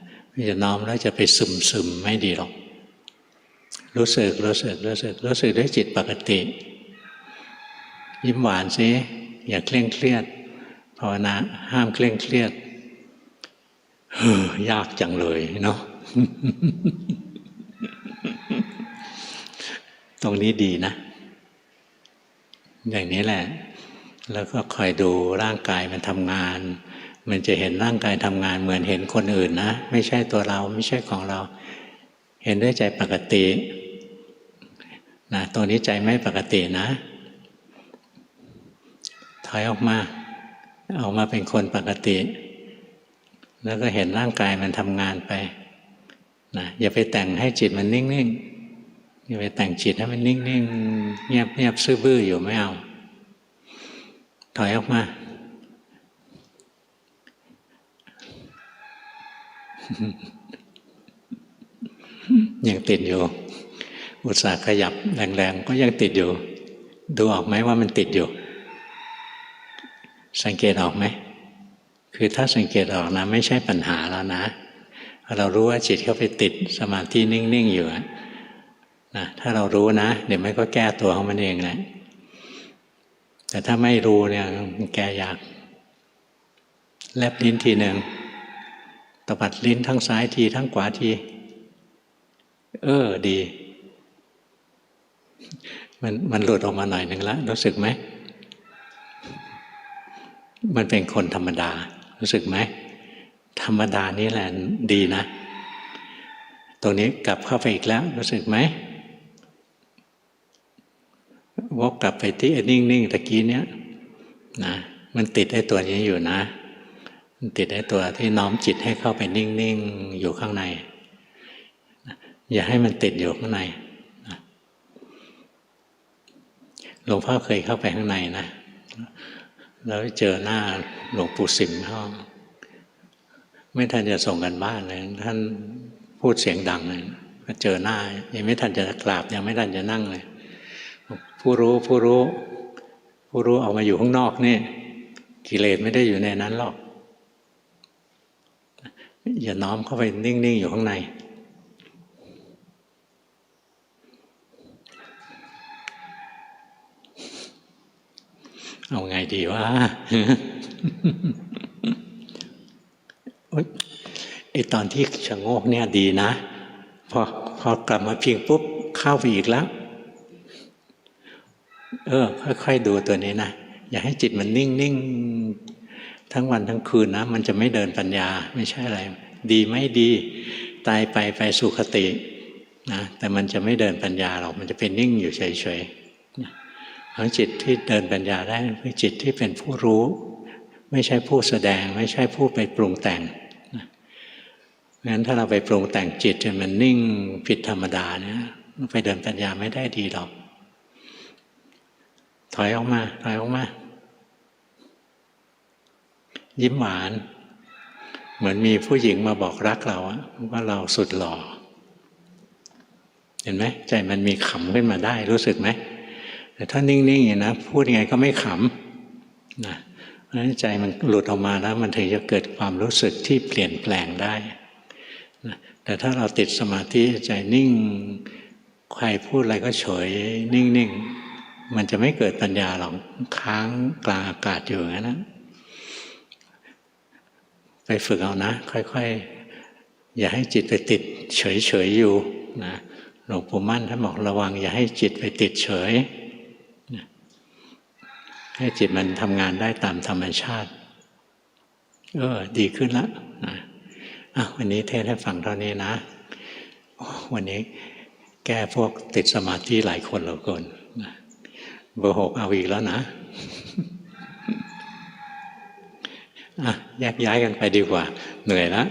จะน้อมแล้วจะไปซึมไม่ดีหรอก รู้สึกด้วยจิตปกติยิ้มหวานสิอย่าเคร่งเครียดภาวนาห้ามเคร่งเครียดยากจังเลยเนาะ ตรงนี้ดีนะอย่างนี้แหละแล้วก็คอยดูร่างกายมันทำงานมันจะเห็นร่างกายทำงานเหมือนเห็นคนอื่นนะไม่ใช่ตัวเราไม่ใช่ของเราเห็นด้วยใจปกตินะตรงนี้ใจไม่ปกตินะถอยออกมาเป็นคนปกติแล้วก็เห็นร่างกายมันทำงานไปนะอย่าไปแต่งให้จิตมันนิ่งๆอย่าไปแต่งจิตให้มันนิ่งๆเงียบซื่อบื้ออยู่ไม่เอาถอยออกมายังติดอยู่อุตส่าห์ขยับแรงๆก็ยังติดอยู่ดูออกไหมว่ามันติดอยู่สังเกตออกไหมคือถ้าสังเกตออกนะไม่ใช่ปัญหาแล้วนะเรารู้ว่าจิตเข้าไปติดสมาธินิ่งๆอยู่นะถ้าเรารู้นะเดี๋ยวมันก็แก้ตัวของมันเองแหละแต่ถ้าไม่รู้เนี่ยมันแก้ยากแลบลิ้นทีหนึ่งตบัดลิ้นทั้งซ้ายทีทั้งขวาทีดีมันหลุดออกมาหน่อยหนึ่งแล้วรู้สึกไหมมันเป็นคนธรรมดารู้สึกไหมธรรมดานี่แหละดีนะตรงนี้กลับเข้าไปอีกแล้วรู้สึกไหมวกกลับไปที่นิ่งๆตะกี้เนี้ยนะมันติดไอ้ตัวนี้อยู่นะมันติดไอ้ตัวที่น้อมจิตให้เข้าไปนิ่งๆอยู่ข้างในอย่าให้มันติดอยู่ข้างในนะหลวงพ่อเคยเข้าไปข้างในนะแล้วเจอหน้าหลวงปู่สิมเขาไม่ทันจะส่งกันบ้านเลยท่านพูดเสียงดังเลยมาเจอหน้ายังไม่ทันจะกราบยังไม่ทันจะนั่งเลยผู้รู้ออกมาอยู่ข้างนอกนี่กิเลสไม่ได้อยู่ในนั้นหรอกอย่าน้อมเข้าไปนิ่งๆอยู่ข้างในเอาไงดีวะ ไอตอนที่ชะโงกเนี่ยดีนะพอกลับมาพิงปุ๊บเข้าไปอีกแล้วค่อยๆดูตัวนี้นะอย่าให้จิตมันนิ่งๆทั้งวันทั้งคืนนะมันจะไม่เดินปัญญาไม่ใช่อะไรดีไม่ดีตายไปสุคตินะแต่มันจะไม่เดินปัญญาหรอกมันจะเป็นนิ่งอยู่เฉยๆของจิตที่เดินปัญญาได้คือจิตที่เป็นผู้รู้ไม่ใช่ผู้แสดงไม่ใช่ผู้ไปปรุงแต่งงั้นถ้าเราไปปรุงแต่งจิตจนมันนิ่งผิดธรรมดาเนี่ยไปเดินปัญญาไม่ได้ดีหรอกถอยออกมายิ้มหวานเหมือนมีผู้หญิงมาบอกรักเราว่าเราสุดหล่อเห็นไหมใจมันมีขำขึ้นมาได้รู้สึกไหมแต่ถ้านิ่งๆอย่างนะพูดยังไงก็ไม่ขำนะเพราะฉะนั้นใจมันหลุดออกมาแล้วมันถึงจะเกิดความรู้สึกที่เปลี่ยนแปลงได้นะแต่ถ้าเราติดสมาธิใจนิ่งใครพูดอะไรก็เฉยนิ่งๆมันจะไม่เกิดปัญญาหรอกค้างกลางอากาศอยู่อย่างนั้นไปฝึกเอานะค่อยๆอย่าให้จิตไปติดเฉยๆอยู่นะหลวงปู่มั่นท่านบอกระวังอย่าให้จิตไปติดเฉยให้จิตมันทำงานได้ตามธรรมชาติดีขึ้นแล้วนะวันนี้เทศให้ฟังเท่านี้นะวันนี้แก้พวกติดสมาธิหลายคนเหลือเกินเบอร์ 6เอาอีกแล้วนะแยกย้ายกันไปดีกว่าเหนื่อยแล้ว